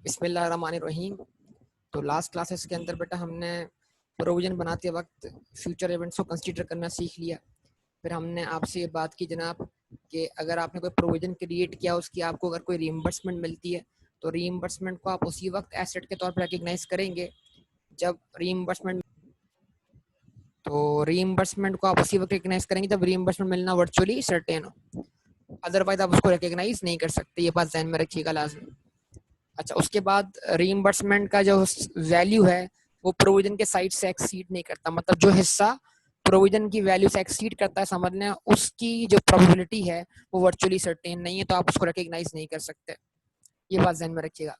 बिस्मिल्लाहिर्रहमानिर्रहीम। तो last classes के अंदर बेटा हमने प्रोविज़न बनाते वक्त फ्यूचर इवेंट्स को कंसीडर करना सीख लिया। फिर हमने आपसे ये बात की जनाब कि अगर आपने कोई प्रोविज़न क्रिएट किया, उसकी आपको अगर कोई रीइंबर्समेंट मिलती है तो रीइंबर्समेंट को आप उसी वक्त एसेट के तौर पर रिकग्नाइज करेंगे जब रीइंबर्समेंट को आप उसी वक्त रिकग्नाइज करेंगे जब रीइंबर्समेंट मिलना वर्चुअली सर्टेन हो, अदरवाइज आप उसको रिकग्नाइज नहीं कर सकते। ये बात ध्यान में रखिएगा लाजमी। अच्छा, उसके बाद रीइंबर्समेंट का जो वैल्यू है वो प्रोविजन के साइड से एक्सीड नहीं करता, मतलब जो हिस्सा प्रोविजन की वैल्यू से एक्सीड करता है, समझ लें उसकी जो प्रोबेबिलिटी है वो वर्चुअली सर्टेन नहीं है, तो आप उसको रिकग्नाइज नहीं कर सकते। ये बात ध्यान में रखिएगा।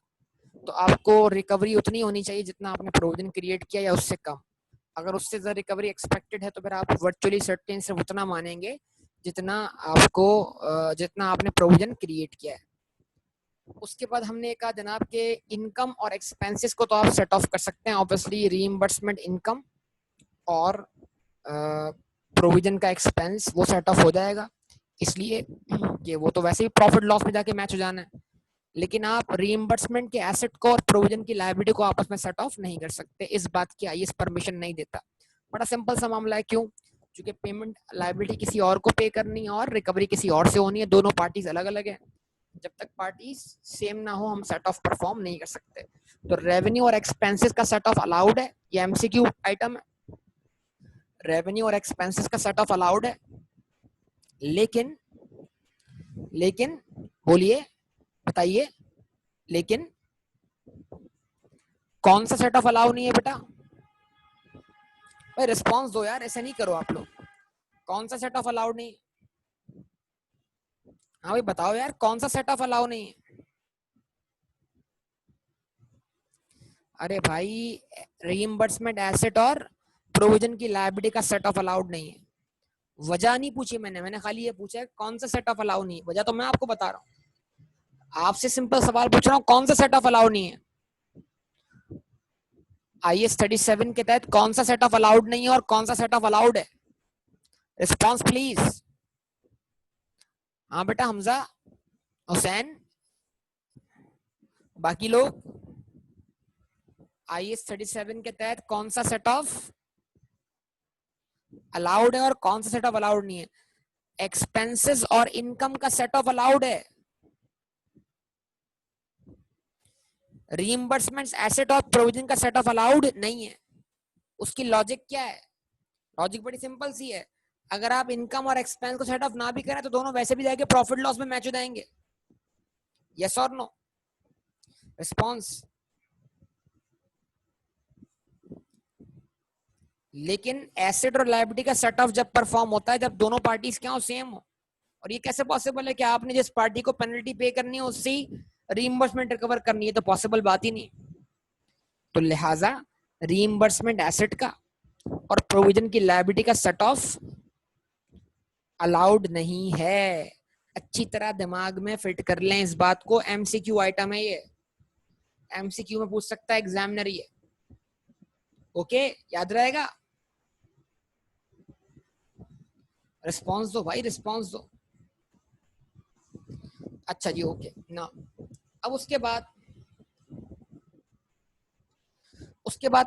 तो आपको रिकवरी उतनी होनी चाहिए जितना आपने प्रोविजन क्रिएट किया या उससे कम। अगर उससे ज़्यादा रिकवरी एक्सपेक्टेड है तो फिर आप वर्चुअली सर्टेन सिर्फ उतना मानेंगे जितना आपने प्रोविजन क्रिएट किया है। उसके बाद हमने कहा जनाब के इनकम और एक्सपेंसेस को तो आप सेट ऑफ कर सकते हैं, ऑब्वियसली रीइंबर्समेंट इनकम और प्रोविजन का एक्सपेंस वो सेट ऑफ हो जाएगा, इसलिए कि वो तो वैसे ही प्रॉफिट लॉस में जाके मैच हो जाना है। लेकिन आप रीइंबर्समेंट के एसेट को और प्रोविजन की लायबिलिटी को आपस में सेट ऑफ नहीं कर सकते, इस बात की आईएएस परमिशन नहीं देता। बड़ा सिंपल सा मामला है। क्यों? क्योंकि पेमेंट लायबिलिटी किसी और को पे करनी है और रिकवरी किसी और से होनी है, दोनों पार्टीज अलग अलग है। जब तक पार्टीज सेम ना हो हम सेट ऑफ परफॉर्म नहीं कर सकते। तो रेवेन्यू और एक्सपेंसेस का सेट ऑफ अलाउड है, ये एमसीक्यू आइटम है। रेवेन्यू और एक्सपेंसेस का सेट ऑफ अलाउड है, लेकिन बोलिए, बताइए, लेकिन कौन सा सेट ऑफ अलाउ नहीं है बेटा? भाई रिस्पॉन्स दो यार, ऐसे नहीं करो आप लोग। कौन सा सेट ऑफ अलाउड नहीं? हाँ भाई बताओ यार, कौन सा सेट ऑफ अलाउ नहीं है? अरे भाई, रीइंबर्समेंट एसेट और प्रोविजन की लायबिलिटी का सेट ऑफ अलाउड नहीं है। वजह नहीं पूछी मैंने खाली ये पूछा है कौन सा सेट ऑफ अलाउ नहीं है। वजह तो मैं आपको बता रहा हूँ, आपसे सिंपल सवाल पूछ रहा हूँ, कौन सा सेट ऑफ अलाउ नहीं है? आईएएस 37 के तहत कौन सा सेट ऑफ अलाउड नहीं है और कौन सा सेट ऑफ अलाउड है? Response please. हाँ बेटा, हमजा, हुसैन, बाकी लोग, आईएएस 37 के तहत कौन सा सेट ऑफ अलाउड है और कौन सा सेट ऑफ अलाउड नहीं है? एक्सपेंसेस और इनकम का सेट ऑफ अलाउड है, रीइंबर्समेंट एसेट और प्रोविजन का सेट ऑफ अलाउड नहीं है। उसकी लॉजिक क्या है? लॉजिक बड़ी सिंपल सी है। अगर आप इनकम और एक्सपेंस को सेट ऑफ ना भी करें तो दोनों वैसे भी जाके प्रॉफिट लॉस में मैच हो जाएंगे। यस और नो? रिस्पॉन्स। लेकिन एसेट और लायबिलिटी का सेट ऑफ जब परफॉर्म होता है जब दोनों पार्टीज क्या हो, सेम हो। और ये कैसे पॉसिबल है कि आपने जिस पार्टी को पेनल्टी पे करनी है उससे रीइंबर्समेंट रिकवर करनी है? तो पॉसिबल बात ही नहीं। तो लिहाजा रीइंबर्समेंट एसेट का और प्रोविजन की लायबिलिटी का सेट ऑफ अलाउड नहीं है। अच्छी तरह दिमाग में फिट कर लें इस बात को, एमसीक्यू आइटम है ये, एमसीक्यू में पूछ सकता है एग्जामिनर ये। ओके, याद रहेगा? रिस्पांस दो भाई, रिस्पांस दो। अच्छा जी, ओके ना। अब उसके बाद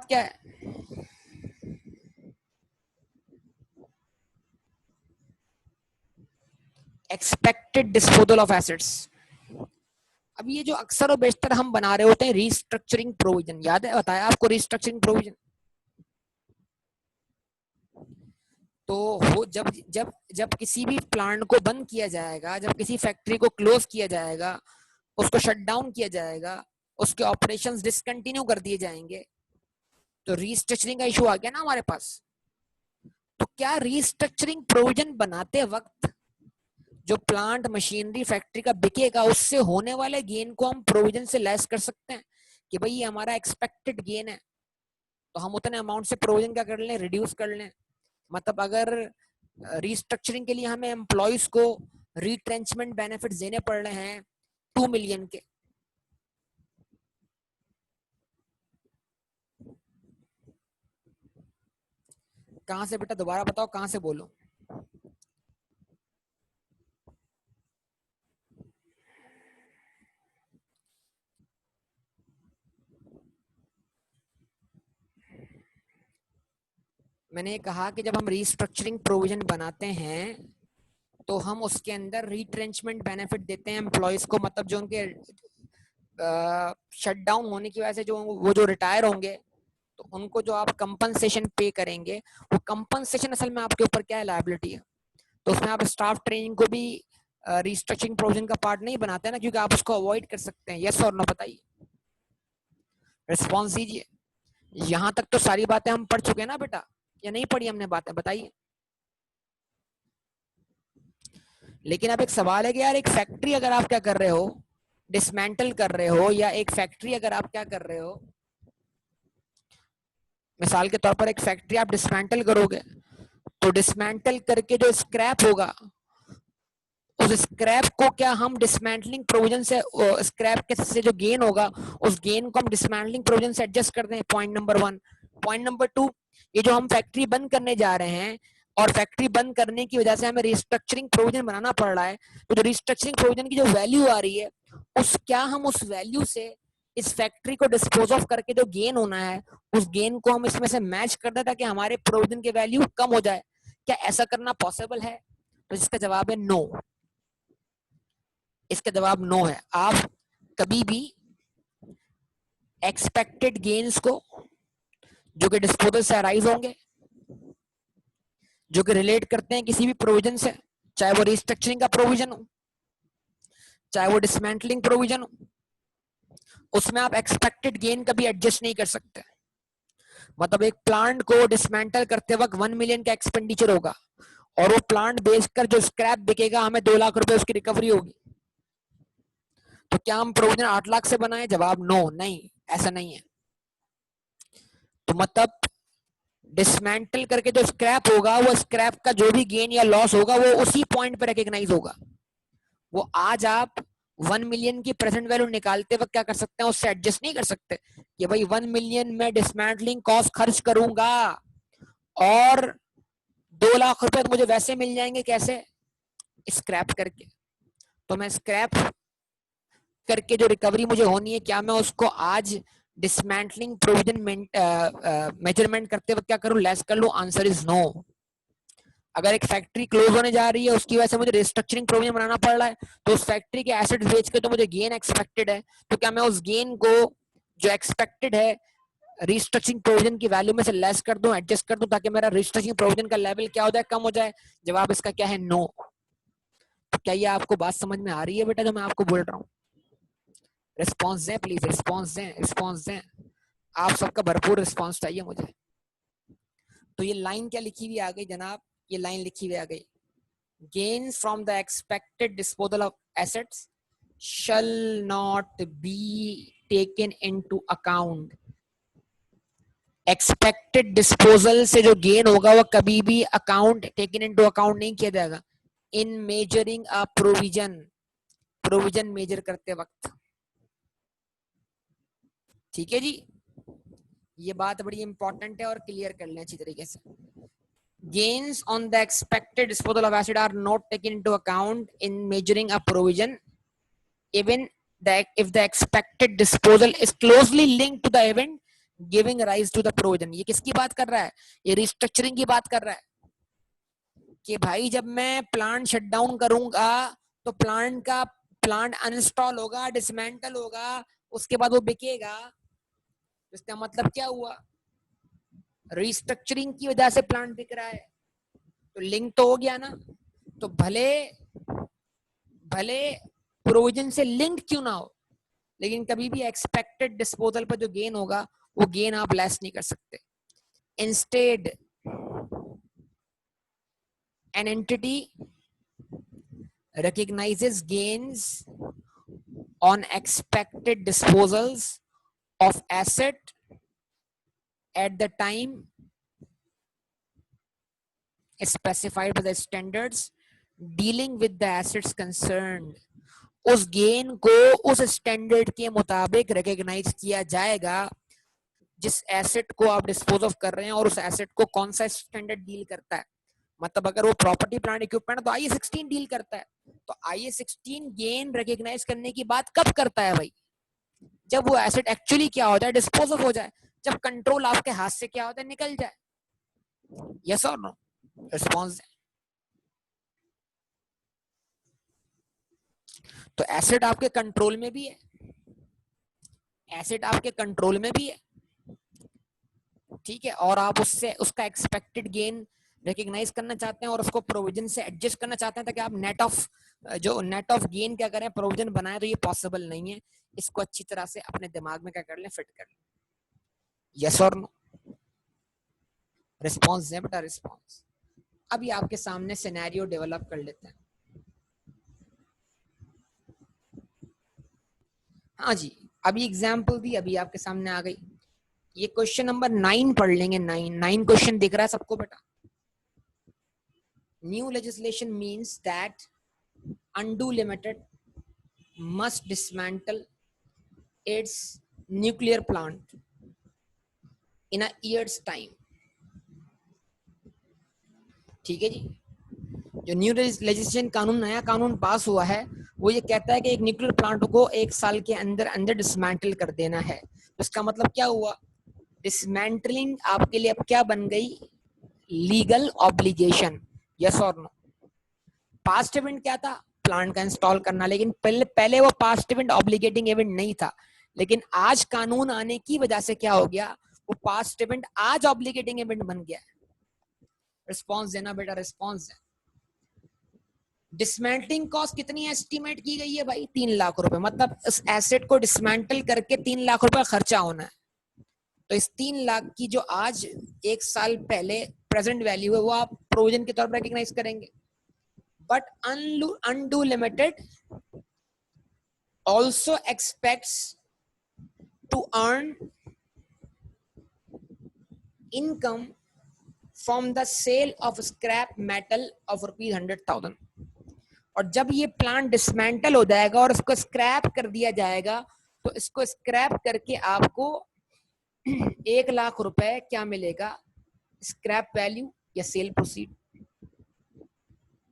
क्या है? Expected disposal of assets. अब ये जो अक्सर और बेशतर हम बना रहे होते हैं रीस्ट्रक्चरिंग प्रोविजन, याद है बताया आपको रीस्ट्रक्चरिंग प्रोविजन? तो हो जब जब जब किसी भी प्लांट को बंद किया जाएगा, जब किसी फैक्ट्री को क्लोज किया जाएगा, उसको शट डाउन किया जाएगा, उसके ऑपरेशंस डिसकंटिन्यू कर दिए जाएंगे, तो रीस्ट्रक्चरिंग का इशू आ गया ना हमारे पास। तो क्या रीस्ट्रक्चरिंग प्रोविजन बनाते वक्त जो प्लांट मशीनरी फैक्ट्री का बिकेगा उससे होने वाले गेन को हम प्रोविजन से लेस कर सकते हैं कि भाई ये हमारा एक्सपेक्टेड गेन है, तो हम उतने अमाउंट से प्रोविजन क्या कर लें, रिड्यूस कर लें। मतलब अगर रीस्ट्रक्चरिंग के लिए हमें एम्प्लॉयज को रिट्रेंचमेंट बेनिफिट्स देने पड़ रहे हैं 2 मिलियन के, कहां से बेटा दोबारा बताओ, कहां से बोलो? मैंने कहा कि जब हम रीस्ट्रक्चरिंग प्रोविजन बनाते हैं तो हम उसके अंदर रिट्रेंचमेंट बेनिफिट देते हैं एम्प्लॉयज को, मतलब जो उनके शट डाउन होने की वजह से जो वो जो रिटायर होंगे तो उनको जो आप कंपनसेशन पे करेंगे, वो कंपनसेशन असल में आपके ऊपर क्या है, लायबिलिटी है। तो उसमें आप स्टाफ ट्रेनिंग को भी रिस्ट्रक्चरिंग प्रोविजन का पार्ट नहीं बनाते ना, क्योंकि आप उसको अवॉइड कर सकते हैं। यस और नो बताइए, रिस्पॉन्स दीजिए। यहां तक तो सारी बातें हम पढ़ चुके हैं ना बेटा, या नहीं पढ़ी हमने बातें, बताइए। लेकिन अब एक सवाल है कि यार एक फैक्ट्री अगर आप क्या कर रहे हो, डिसमेंटल कर रहे हो, या एक फैक्ट्री अगर आप क्या कर रहे हो, मिसाल के तौर पर एक फैक्ट्री आप डिसमेंटल करोगे, तो डिसमेंटल करके जो स्क्रैप होगा, उस स्क्रैप को क्या हम डिसमेंटलिंग प्रोविजन से, स्क्रैप के से जो गेन होगा उस गेन को हम डिसमेंटलिंग प्रोविजन से एडजस्ट कर दें। Point number 1। पॉइंट नंबर 2, ये जो हम फैक्ट्री बंद करने जा रहे हैं और फैक्ट्री बंद करने की वजह से हमें रिस्ट्रक्चरिंग प्रोविजन बनाना पड़ रहा है, तो जो रिस्ट्रक्चरिंग प्रोविजन की जो वैल्यू आ रही है, उस क्या हम उस वैल्यू से इस फैक्ट्री को डिस्पोज ऑफ करके जो गेन होना है उस गेन को हम इसमें से मैच कर दें ताकि हमारे प्रोविजन की वैल्यू कम हो जाए। क्या ऐसा करना पॉसिबल है? तो इसका जवाब है नो। इसका जवाब नो है। आप कभी भी एक्सपेक्टेड गेन्स को जो कि डिस्पोजल से अराइज होंगे, जो कि रिलेट करते हैं किसी भी प्रोविजन से, चाहे वो रिस्ट्रक्चरिंग का प्रोविजन हो, चाहे वो डिसमेंटलिंग प्रोविजन हो, उसमें आप एक्सपेक्टेड गेन कभी एडजस्ट नहीं कर सकते। मतलब एक प्लांट को डिसमेंटल करते वक्त 1 मिलियन का एक्सपेंडिचर होगा और वो प्लांट बेचकर जो स्क्रैप बिकेगा हमें 2 लाख रुपए उसकी रिकवरी होगी। तो क्या हम प्रोविजन 8 लाख से बनाए? जवाब नो, नहीं, ऐसा नहीं है। तो मतलब डिसमेंटल करके जो स्क्रैप होगा, वो स्क्रैप का जो भी गेन या लॉस होगा वो उसी पॉइंट पर रिकॉग्नाइज होगा। वो आज आप 1 मिलियन की प्रेजेंट वैल्यू निकालते वक्त क्या कर सकते हैं, उससे एडजस्ट नहीं कर सकते कि भाई 1 मिलियन में डिसमेंटलिंग कॉस्ट खर्च करूंगा और 2 लाख रुपए तो मुझे वैसे मिल जाएंगे, कैसे? स्क्रैप करके। तो मैं स्क्रैप करके जो रिकवरी मुझे होनी है, क्या मैं उसको आज डिसमेंटलिंग प्रोविजन मेजरमेंट करते वक्त क्या करूं, लेस कर लूं? Answer is no. अगर एक फैक्ट्री क्लोज होने जा रही है, उसकी वजह से मुझे रिस्ट्रक्चरिंग प्रोविजन बनाना पड़ रहा है, तो उस फैक्ट्री के एसेट बेच के तो मुझे गेन एक्सपेक्टेड है, तो क्या मैं उस गेन को जो एक्सपेक्टेड है रिस्ट्रक्चरिंग प्रोविजन की वैल्यू में से लेस कर दूं, एडजस्ट कर दूं, ताकि मेरा रिस्ट्रक्चरिंग प्रोविजन का लेवल क्या हो जाए, कम हो जाए? जवाब इसका क्या है? नो। तो क्या ये आपको बात समझ में आ रही है बेटा जो मैं आपको बोल रहा हूँ? रिस्पॉन्स दें प्लीज, रिस्पॉन्स दें, रिस्पॉन्स दें। आप सबका भरपूर रिस्पॉन्स चाहिए मुझे। तो ये लाइन क्या लिखी हुई आ गई जनाब? ये लाइन लिखी हुई आ गई, gains from the expected disposal of assets shall not be taken into account। Expected disposal से जो गेन होगा वो कभी भी अकाउंट टेकन इनटू अकाउंट नहीं किया जाएगा in measuring a provision, provision measure करते वक्त। ठीक है जी, ये बात बड़ी इंपॉर्टेंट है और क्लियर कर लें अच्छी तरीके से। Gains on the expected disposal of asset are not taken into account in measuring a provision even that if the expected disposal is closely linked to the event giving rise to the provision। ये किसकी बात कर रहा है? ये restructuring की बात कर रहा है कि भाई जब मैं प्लांट शट डाउन करूंगा तो प्लांट अनइंस्टॉल होगा, डिसमेंटल होगा, उसके बाद वो बिकेगा। इसका मतलब क्या हुआ? रिस्ट्रक्चरिंग की वजह से प्लांट बिक रहा है, तो लिंक तो हो गया ना। तो भले भले प्रोविजन से लिंक क्यों ना हो, लेकिन कभी भी एक्सपेक्टेड डिस्पोजल पर जो गेन होगा वो गेन आप लेस नहीं कर सकते। Instead an entity recognizes gains on expected disposals of asset at the time specified by the standards dealing with the assets concerned। उस गेन को उस स्टैंडर्ड के मुताबिक रिकॉग्नाइज किया जाएगा जिस एसेट को आप डिस्पोज ऑफ कर रहे हैं, और उस एसेट को कौन सा स्टैंडर्ड डील करता है। मतलब अगर वो प्रॉपर्टी प्लांट इक्विपमेंट तो IAS 16 डील करता है, तो IAS 16 गेन रिकॉग्नाइज करने की बात कब करता है भाई? जब वो एसेट एक्चुअली क्या होता है, डिस्पोज ऑफ हो जाए, जब कंट्रोल आपके हाथ से क्या होता है, निकल जाए। यस और नो? रिस्पॉन्स। तो एसेट आपके कंट्रोल में भी है, एसेट आपके कंट्रोल में भी है, ठीक है, और आप उससे उसका एक्सपेक्टेड गेन रिकॉग्नाइज करना चाहते हैं और उसको प्रोविजन से एडजस्ट करना चाहते हैं ताकि आप नेट ऑफ गेन क्या करें, प्रोविजन बनाए, तो ये पॉसिबल नहीं है। इसको अच्छी तरह से अपने दिमाग में क्या कर लें, फिट कर लें। यस और नो? रिस्पॉन्स है बेटा, रिस्पॉन्स। अभी आपके सामने सिनेरियो डेवलप कर लेते हैं। हाँ जी, अभी एग्जाम्पल दी, अभी आपके सामने आ गई। ये क्वेश्चन नंबर 9 पढ़ लेंगे। 9 क्वेश्चन दिख रहा है सबको बेटा? New legislation means that Undo Limited must dismantle its nuclear plant in a year's time। ठीक है जी। जो न्यू लेजिस्लेशन कानून, नया कानून पास हुआ है, वो ये कहता है कि एक न्यूक्लियर प्लांट को 1 साल के अंदर अंदर डिसमेंटल कर देना है। तो इसका मतलब क्या हुआ? डिसमेंटलिंग आपके लिए अब क्या बन गई? Legal obligation. यस और नो? पास्ट इवेंट क्या था? प्लांट का इंस्टॉल करना, लेकिन पहले वो पास्ट इवेंट ऑब्लिगेटिंग इवेंट नहीं था। लेकिन आज कानून आने की वजह से क्या हो गया, वो पास्ट इवेंट आज ऑब्लिगेटिंग इवेंट बन गया। रिस्पॉन्स देना बेटा, रिस्पॉन्स है। डिसमेंटलिंग कॉस्ट कितनी एस्टिमेट की गई है भाई? 3 लाख रुपए। मतलब इस एसेट को डिसमेंटल करके 3 लाख रुपए खर्चा होना है। तो इस 3 लाख की जो आज 1 साल पहले प्रेजेंट वैल्यू है, वो आप प्रोविजन के तौर पर रिकॉग्नाइज करेंगे। But Undo Limited also expects to earn income from the sale of scrap metal of ₹100,000। और जब ये प्लांट डिसमेंटल हो जाएगा और इसको स्क्रैप कर दिया जाएगा, तो इसको स्क्रैप करके आपको 1 लाख रुपए क्या मिलेगा? स्क्रैप वैल्यू या sale proceed.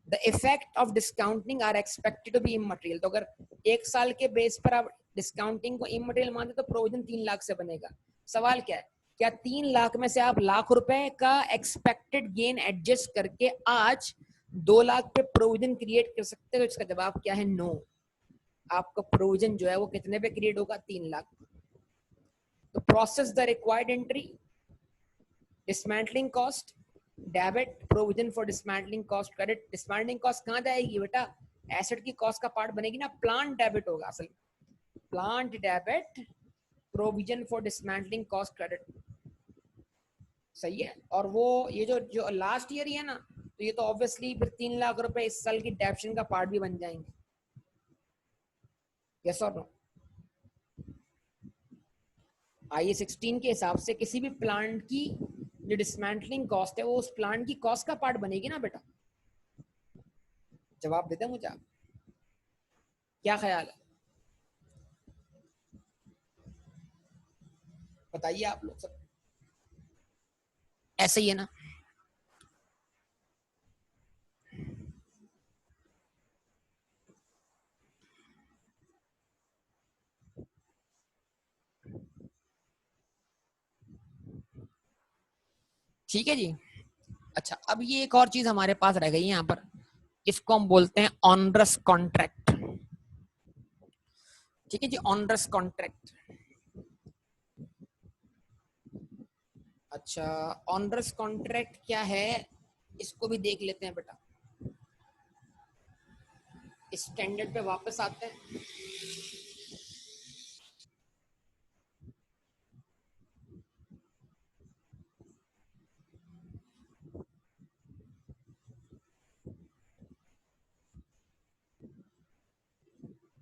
The effect of discounting are expected to be immaterial. तो अगर 1 साल के बेस पर आप डिस्काउंटिंग को इमटेरियल मानते तो प्रोविजन 3 लाख से बनेगा। सवाल क्या है, क्या 3 लाख में से आप लाख रुपए का एक्सपेक्टेड गेन एडजस्ट करके आज 2 लाख पे प्रोविजन क्रिएट कर सकते हो? तो इसका जवाब क्या है? नो। आपका प्रोविजन जो है वो कितने पे क्रिएट होगा? 3 लाख। तो process the required entry, dismantling cost, debit, provision for dismantling cost, credit. Dismantling cost कहां जाएगी बेटा? एसेट की कॉस्ट का पार्ट बनेगी ना, प्लांट डेबिट होगा असल। Plant debit, provision for dismantling cost, credit. सही है। और वो ये जो लास्ट ईयर ही है ना, तो ये तो ऑब्वियसली फिर 3 लाख रुपए इस साल की डेप्शन का पार्ट भी बन जाएंगे। यस और नो? IE16 के हिसाब से किसी भी प्लांट की जो डिसमेंटलिंग कॉस्ट है वो उस प्लांट की कॉस्ट का पार्ट बनेगी ना बेटा? जवाब देते मुझे आप, क्या ख्याल है? बताइए आप लोग सब। ऐसे ही है ना? ठीक है जी। अच्छा, अब ये एक और चीज हमारे पास रह गई है यहाँ पर, इसको हम बोलते हैं ऑनरस कॉन्ट्रैक्ट। ठीक है जी, ऑनरस कॉन्ट्रैक्ट। अच्छा, ऑनरस कॉन्ट्रैक्ट क्या है, इसको भी देख लेते हैं बेटा। स्टैंडर्ड पे वापस आते हैं।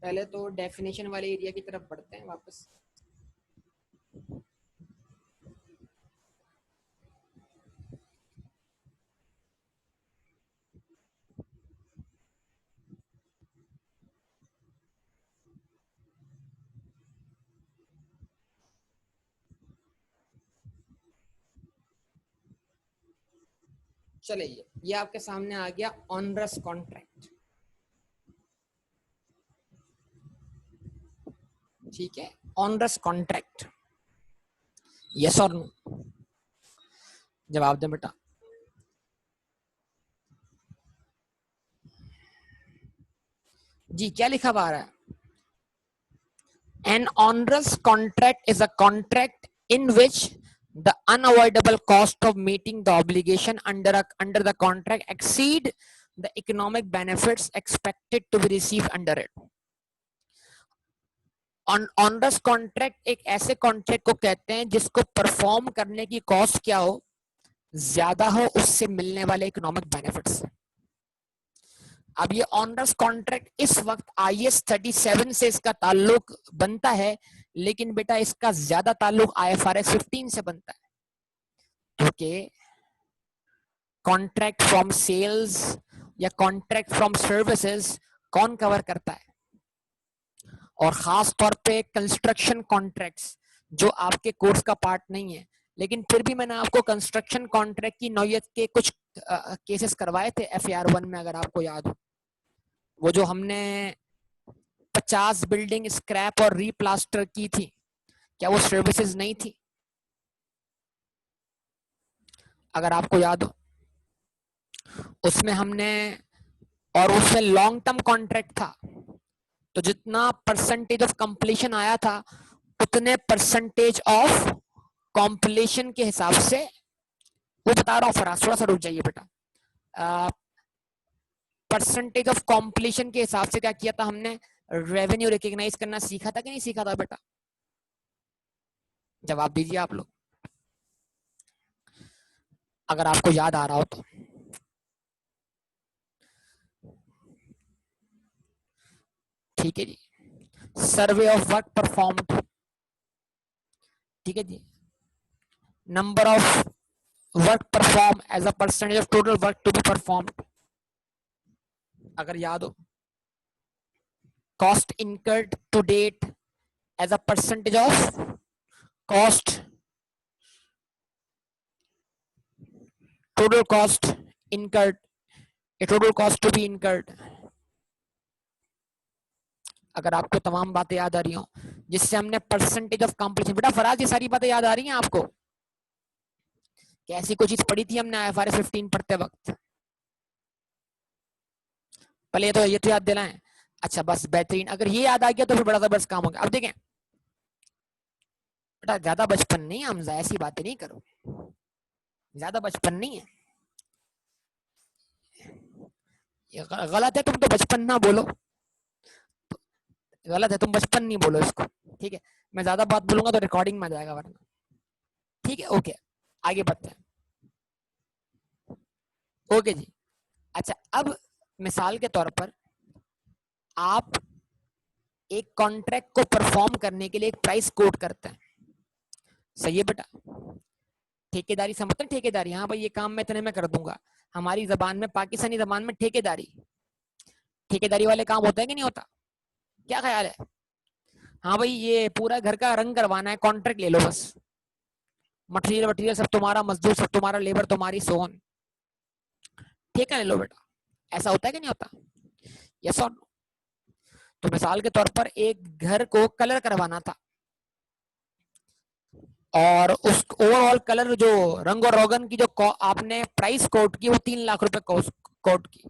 पहले तो डेफिनेशन वाले एरिया की तरफ बढ़ते हैं वापस। चलिए, ये आपके सामने आ गया ऑनरस कॉन्ट्रैक्ट। ठीक है, ऑनरस कॉन्ट्रैक्ट। यस और नो? जवाब दे बेटा। जी क्या लिखा हुआ आ रहा है? An onerous contract is a contract in which the unavoidable cost of meeting the obligation under the contract exceed the economic benefits expected to be received under it. Onerous contract एक ऐसे contract को कहते हैं जिसको perform करने की cost क्या हो, ज्यादा हो उससे मिलने वाले इकोनॉमिक बेनिफिट्स। अब ये ऑनरस कॉन्ट्रैक्ट इस वक्त IAS 37 से इसका ताल्लुक बनता है, लेकिन बेटा इसका ज्यादा ताल्लुक IFRS 15 से बनता है, क्योंकि कॉन्ट्रैक्ट फ्रॉम सेल्स या कॉन्ट्रैक्ट फ्रॉम सर्विसेज कौन कवर करता है? और खास तौर पे कंस्ट्रक्शन कॉन्ट्रैक्ट्स जो आपके कोर्स का पार्ट नहीं है, लेकिन फिर भी मैंने आपको कंस्ट्रक्शन कॉन्ट्रैक्ट की नौयत के कुछ केसेस करवाए थे FAR 1 में, अगर आपको याद हो। वो जो हमने 50 बिल्डिंग स्क्रैप और रीप्लास्टर की थी, क्या वो सर्विसेज नहीं थी? अगर आपको याद हो उसमें हमने, और उसमें लॉन्ग टर्म कॉन्ट्रैक्ट था, तो जितना परसेंटेज ऑफ कंप्लीशन आया था उतने परसेंटेज ऑफ कॉम्प्लीशन के हिसाब से, वो बता रहा हूँ फराज, थोड़ा सा रुक जाइए बेटा। परसेंटेज ऑफ कॉम्प्लीशन के हिसाब से क्या किया था हमने? रेवेन्यू रिकॉग्नाइज करना सीखा था कि नहीं सीखा था बेटा? जवाब दीजिए आप लोग, अगर आपको याद आ रहा हो तो। ठीक है जी। सर्वे ऑफ वर्क परफॉर्म्ड, ठीक है जी। Number of work perform as a percentage of total work to be performed, अगर याद हो। Cost incurred to date as a percentage of cost, total cost incurred, a total cost to be incurred। अगर आपको तमाम बातें याद आ रही हो जिससे हमने परसेंटेज ऑफ कंप्लीशन, बेटा फराज ये सारी बातें याद आ रही हैं आपको? कैसी कोई चीज पढ़ी थी हमने IFRS 15 पढ़ते वक्त? पहले ये तो याद दिलाएं। अच्छा बस बेहतरीन, अगर ये याद आ गया तो फिर बड़ा जबरदस्त काम हो गया। अब देखें बेटा, ज्यादा बचपन नहीं, हम ऐसी बातें नहीं करो, ज्यादा बचपन नहीं है, ये गलत है। तुम तो बचपन ना बोलो, गलत है, तुम बचपन नहीं बोलो इसको, ठीक है? मैं ज्यादा बात बोलूंगा तो रिकॉर्डिंग में आ जाएगा वरना, ठीक है? ओके, आगे बढ़ते हैं। ओके जी। अच्छा, अब मिसाल के तौर पर आप एक कॉन्ट्रैक्ट को परफॉर्म करने के लिए एक प्राइस कोट करते हैं, सही है बेटा? ठेकेदारी समझते हैं? ठेकेदारी, हाँ भाई ये काम मैं इतने में कर दूंगा। हमारी जबान में, पाकिस्तानी जबान में ठेकेदारी, ठेकेदारी वाले काम होता है कि नहीं होता? क्या ख्याल है? हाँ भाई ये पूरा घर का रंग करवाना है, कॉन्ट्रैक्ट ले लो बस, मटेरियल वटेरियल सब तुम्हारा, मजदूर सब तुम्हारा, लेबर तुम्हारी, सोन, ठेका ले लो बेटा। ऐसा होता है कि नहीं होता? यस और नो? तो मिसाल के तौर पर एक घर को कलर करवाना था, और उस ओवरऑल कलर जो रंग और रोगन की जो आपने प्राइस कोट की वो 3 लाख रुपए कोट की।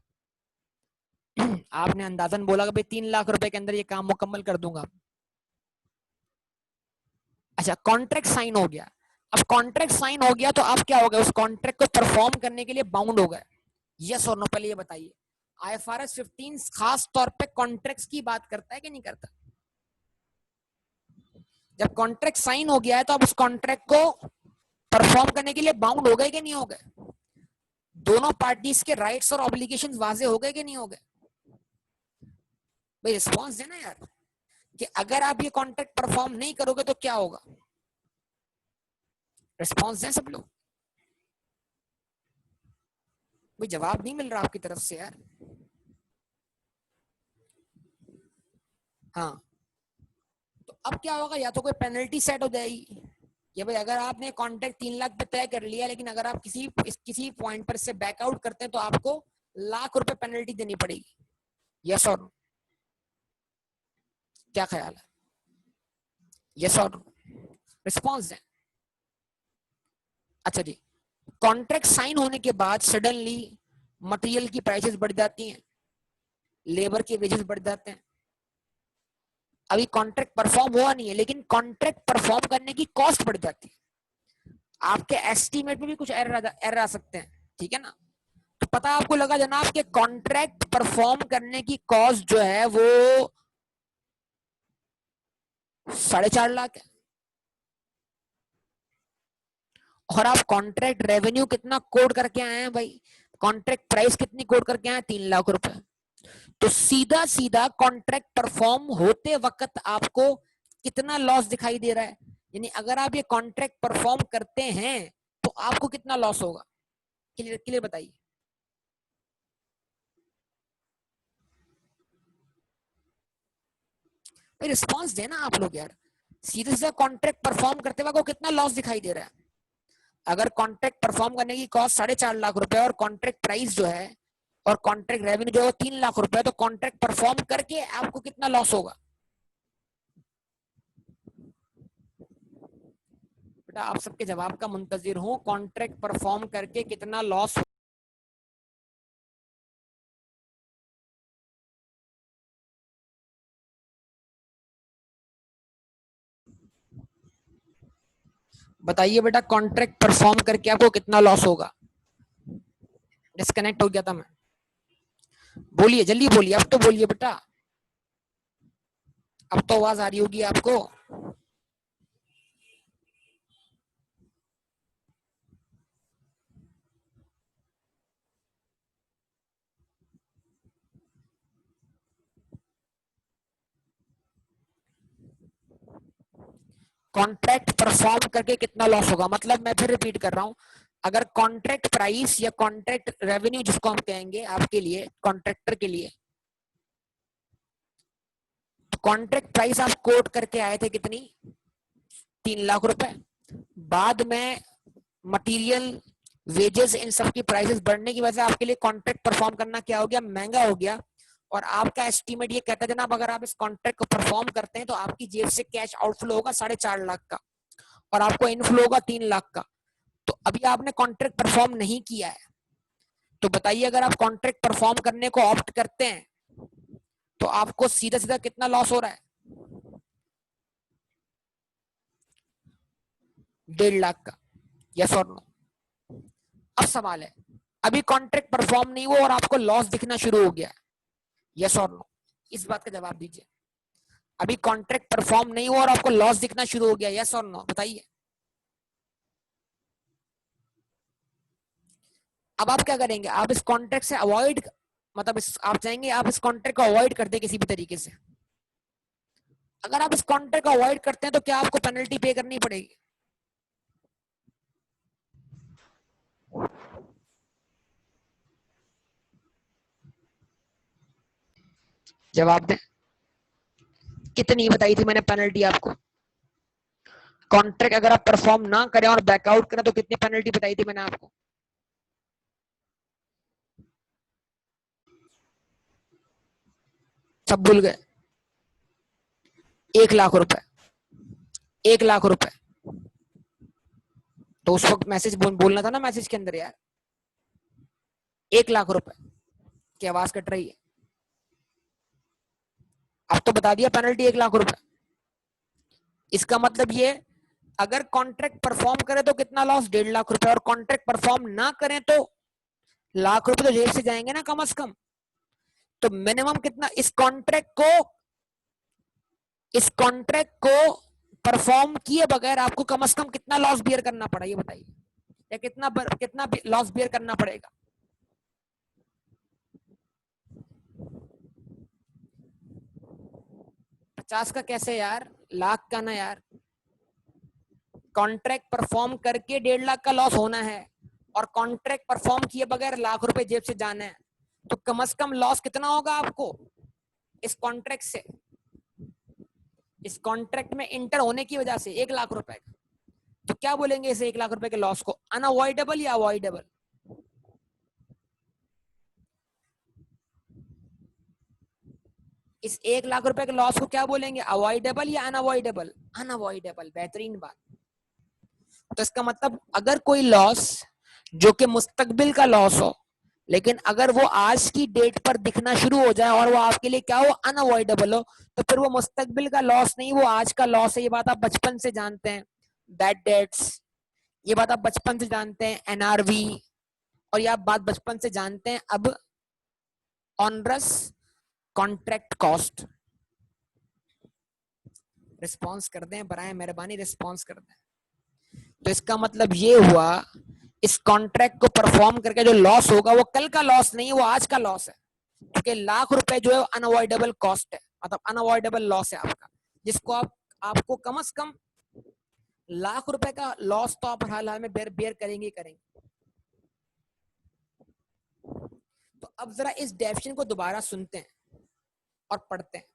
आपने अंदाजन बोला कि भाई 3 लाख रुपए के अंदर ये काम मुकम्मल कर दूंगा। अच्छा, कॉन्ट्रैक्ट साइन हो गया। अब कॉन्ट्रैक्ट साइन हो गया तो आप क्या हो गए? उस कॉन्ट्रैक्ट को परफॉर्म करने के लिए बाउंड हो गए, यस और नो? पहले ये बताइए, IFRS 15 खास तौर पे कॉन्ट्रैक्ट्स की बात करता है कि नहीं करता? जब कॉन्ट्रैक्ट साइन हो गया है तो आप उस कॉन्ट्रैक्ट को परफॉर्म करने के लिए बाउंड हो गए कि नहीं हो गए? दोनों पार्टीज के राइट्स और ऑब्लिगेशंस वाजे हो गए कि नहीं हो गए? भाई रिस्पॉन्स देना यार, कि अगर आप ये कॉन्ट्रैक्ट परफॉर्म नहीं करोगे तो क्या होगा? रिस्पॉन्स दें सब लोग। भाई जवाब नहीं मिल रहा आपकी तरफ से यार। हाँ, तो अब क्या होगा? या तो कोई पेनल्टी सेट हो जाएगी, कि भाई अगर आपने कॉन्ट्रैक्ट 3 लाख पे तय कर लिया, लेकिन अगर आप किसी पॉइंट पर से बैकआउट करते हैं तो आपको लाख रुपए पेनल्टी देनी पड़ेगी, यस और नो? क्या ख्याल है? यस और नो? रिस्पॉन्स दें। अच्छा जी, कॉन्ट्रैक्ट साइन होने के बाद सडनली मटेरियल की प्राइसेस बढ़ जाती हैं, लेबर के वेजेस बढ़ जाते हैं। अभी कॉन्ट्रैक्ट परफॉर्म हुआ नहीं है, लेकिन कॉन्ट्रैक्ट परफॉर्म करने की कॉस्ट बढ़ जाती है। आपके एस्टीमेट में भी कुछ एरर आ सकते हैं, ठीक है ना। तो पता आपको लगा जनाब कि कॉन्ट्रैक्ट परफॉर्म करने की कॉस्ट जो है वो 4.5 लाख है, और आप कॉन्ट्रैक्ट रेवेन्यू कितना कोड करके आए हैं भाई, कॉन्ट्रैक्ट प्राइस कितनी कोड करके आए हैं, 3 लाख रुपए। तो सीधा सीधा कॉन्ट्रैक्ट परफॉर्म होते वक्त आपको कितना लॉस दिखाई दे रहा है, यानी अगर आप ये कॉन्ट्रैक्ट परफॉर्म करते हैं तो आपको कितना लॉस होगा, क्लियर क्लियर बताइए। रिस्पॉन्स देना आप लोग यार, सीधे सीधा कॉन्ट्रैक्ट परफॉर्म करते वक्त कितना लॉस दिखाई दे रहा है। अगर कॉन्ट्रैक्ट परफॉर्म करने की कॉस्ट 4.5 लाख रुपए और कॉन्ट्रैक्ट प्राइस जो है और कॉन्ट्रैक्ट रेवेन्यू जो है 3 लाख रुपए, तो कॉन्ट्रैक्ट परफॉर्म करके आपको कितना लॉस होगा। बेटा आप सबके जवाब का मुंतजिर हूं, कॉन्ट्रैक्ट परफॉर्म करके कितना लॉस। बताइए बेटा, कॉन्ट्रैक्ट परफॉर्म करके आपको कितना लॉस होगा। डिस्कनेक्ट हो गया था मैं, बोलिए जल्दी बोलिए, अब तो बोलिए बेटा, अब तो आवाज आ रही होगी आपको। कॉन्ट्रैक्ट परफॉर्म करके कितना लॉस होगा, मतलब मैं फिर रिपीट कर रहा हूं, अगर कॉन्ट्रैक्ट प्राइस या कॉन्ट्रैक्ट रेवेन्यू जिसको हम कहेंगे आपके लिए कॉन्ट्रैक्टर के लिए, तो कॉन्ट्रैक्ट प्राइस आप कोट करके आए थे कितनी, 3 लाख रुपए। बाद में मटेरियल वेजेस इन सब की प्राइसेस बढ़ने की वजह से आपके लिए कॉन्ट्रैक्ट परफॉर्म करना क्या हो गया, महंगा हो गया। और आपका एस्टीमेट ये कहता है जनाब अगर आप इस कॉन्ट्रैक्ट को परफॉर्म करते हैं तो आपकी जेब से कैश आउटफ्लो होगा 4.5 लाख का और आपको इनफ्लो होगा 3 लाख का। तो अभी आपने कॉन्ट्रैक्ट परफॉर्म नहीं किया है, तो बताइए अगर आप कॉन्ट्रैक्ट परफॉर्म करने को ऑप्ट करते हैं तो आपको सीधा सीधा कितना लॉस हो रहा है, 1.5 लाख का। यस और नो। अब सवाल है, अभी कॉन्ट्रैक्ट परफॉर्म नहीं हुआ और आपको लॉस दिखना शुरू हो गया, यस और नो, इस बात का जवाब दीजिए। अभी कॉन्ट्रैक्ट परफॉर्म नहीं हुआ और आपको लॉस दिखना शुरू हो गया, यस और नो, बताइए। अब आप क्या करेंगे, आप इस कॉन्ट्रैक्ट से अवॉइड, मतलब आप चाहेंगे आप इस कॉन्ट्रैक्ट को अवॉइड कर दे किसी भी तरीके से। अगर आप इस कॉन्ट्रैक्ट को अवॉइड करते हैं तो क्या आपको पेनल्टी पे करनी पड़ेगी। जवाब दें, कितनी बताई थी मैंने पेनल्टी आपको, कॉन्ट्रैक्ट अगर आप परफॉर्म ना करें और बैकआउट करें तो कितनी पेनल्टी बताई थी मैंने आपको। सब भूल गए। 1 लाख रुपए, 1 लाख रुपए। तो उस वक्त मैसेज बोलना था ना मैसेज के अंदर यार, 1 लाख रुपए की आवाज कट रही है। अब तो बता दिया पेनल्टी 1 लाख रुपए। इसका मतलब ये, अगर कॉन्ट्रैक्ट परफॉर्म करे तो कितना लॉस, 1.5 लाख रुपए, और कॉन्ट्रैक्ट परफॉर्म ना करें तो लाख रुपए तो जेब से जाएंगे ना कम से कम। तो मिनिमम कितना इस कॉन्ट्रैक्ट को परफॉर्म किए बगैर आपको कम से कम कितना लॉस बियर करना पड़ा, ये बताइए, या कितना लॉस बियर करना पड़ेगा। 50 का कैसे यार, लाख का ना यार। कॉन्ट्रैक्ट परफॉर्म करके 1.5 लाख का लॉस होना है और कॉन्ट्रैक्ट परफॉर्म किए बगैर लाख रुपए जेब से जाना है, तो कम से कम लॉस कितना होगा आपको इस कॉन्ट्रैक्ट से, इस कॉन्ट्रैक्ट में इंटर होने की वजह से 1 लाख रुपए का। तो क्या बोलेंगे इस 1 लाख रुपए के लॉस को, अनअवॉइडेबल या अवॉइडेबल। इस 1 लाख रुपए के लॉस को क्या बोलेंगे, अवॉइडेबल या अनअवॉइडेबल, अनअवॉइडेबल, बेहतरीन बात। तो इसका मतलब अगर कोई लॉस जो कि मुस्तकबिल का लॉस हो, लेकिन अगर वो आज की डेट पर दिखना शुरू हो जाए और वो आपके लिए क्या हो, अनअवॉइडेबल हो, तो फिर वो मुस्तकबिल का लॉस नहीं, वो आज का लॉस है। ये बात आप बचपन से जानते हैं, बैड डेट्स, ये बात आप बचपन से जानते हैं, एनआरवी, और ये आप बात बचपन से जानते हैं अब ऑनरस कॉन्ट्रैक्ट कॉस्ट। रिस्पॉन्स कर दें बराए मेहरबानी, रिस्पॉन्स कर दें। तो इसका मतलब ये हुआ, इस कॉन्ट्रैक्ट को परफॉर्म करके जो लॉस होगा वो कल का लॉस नहीं है, वो आज का लॉस है। क्योंकि लाख रुपए जो है अनअवॉइडेबल कॉस्ट है, मतलब अनअवॉइडेबल लॉस है आपका, जिसको आपको कम से कम लाख रुपए का लॉस तो आप हाल में बेयर करेंगे करेंगे। तो अब जरा इस डेफिनेशन को दोबारा सुनते हैं और पढ़ते हैं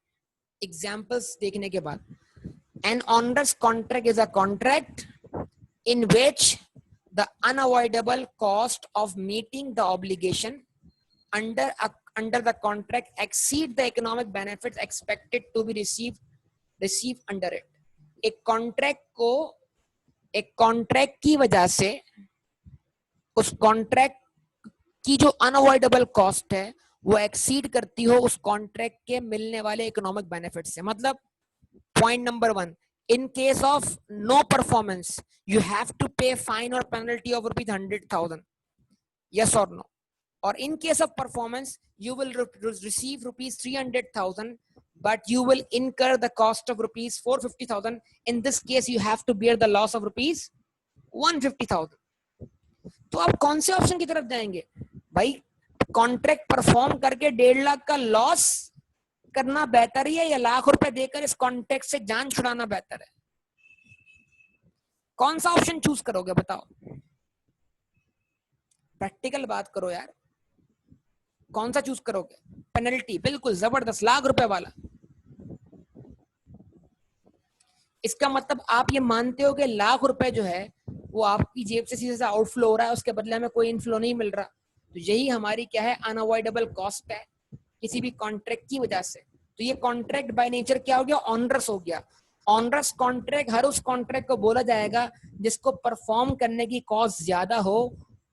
एग्जाम्पल्स देखने के बाद। An onerous contract is a contract in which the unavoidable cost of meeting the obligation under the contract exceed the economic benefits expected to be received under it। एक कॉन्ट्रैक्ट की वजह से उस कॉन्ट्रैक्ट की जो अनअवॉइडेबल कॉस्ट है वो exceed करती हो उस कॉन्ट्रैक्ट के मिलने वाले इकोनॉमिक बेनिफिट से। मतलब point number 1, in case of no performance you have to pay fine or penalty of rupees 100,000, yes or no? Or in case of performance you will receive rupees 300,000 but you will incur the cost of rupees 450,000। in this case you have to bear the loss of rupees 150,000। तो आप कौन से option की तरफ जाएंगे भाई? Contract perform करके 1.5 लाख का लॉस करना बेहतर है या लाख रुपए देकर इस कॉन्ट्रैक्ट से जान छुड़ाना बेहतर है? कौन सा ऑप्शन चूज करोगे बताओ? प्रैक्टिकल बात करो यार, कौन सा चूज करोगे? पेनल्टी, बिल्कुल जबरदस्त, लाख रुपए वाला। इसका मतलब आप ये मानते हो कि लाख रुपए जो है वो आपकी जेब से सीधे आउटफ्लो हो रहा है, उसके बदले में कोई इनफ्लो नहीं मिल रहा। तो यही हमारी क्या है, अनअवॉइडेबल कॉस्ट है किसी भी कॉन्ट्रैक्ट की वजह से। तो ये कॉन्ट्रैक्ट बाय नेचर क्या हो गया, ऑनरस हो गया। ऑनरस कॉन्ट्रैक्ट हर उस कॉन्ट्रैक्ट को बोला जाएगा जिसको परफॉर्म करने की कॉस्ट ज्यादा हो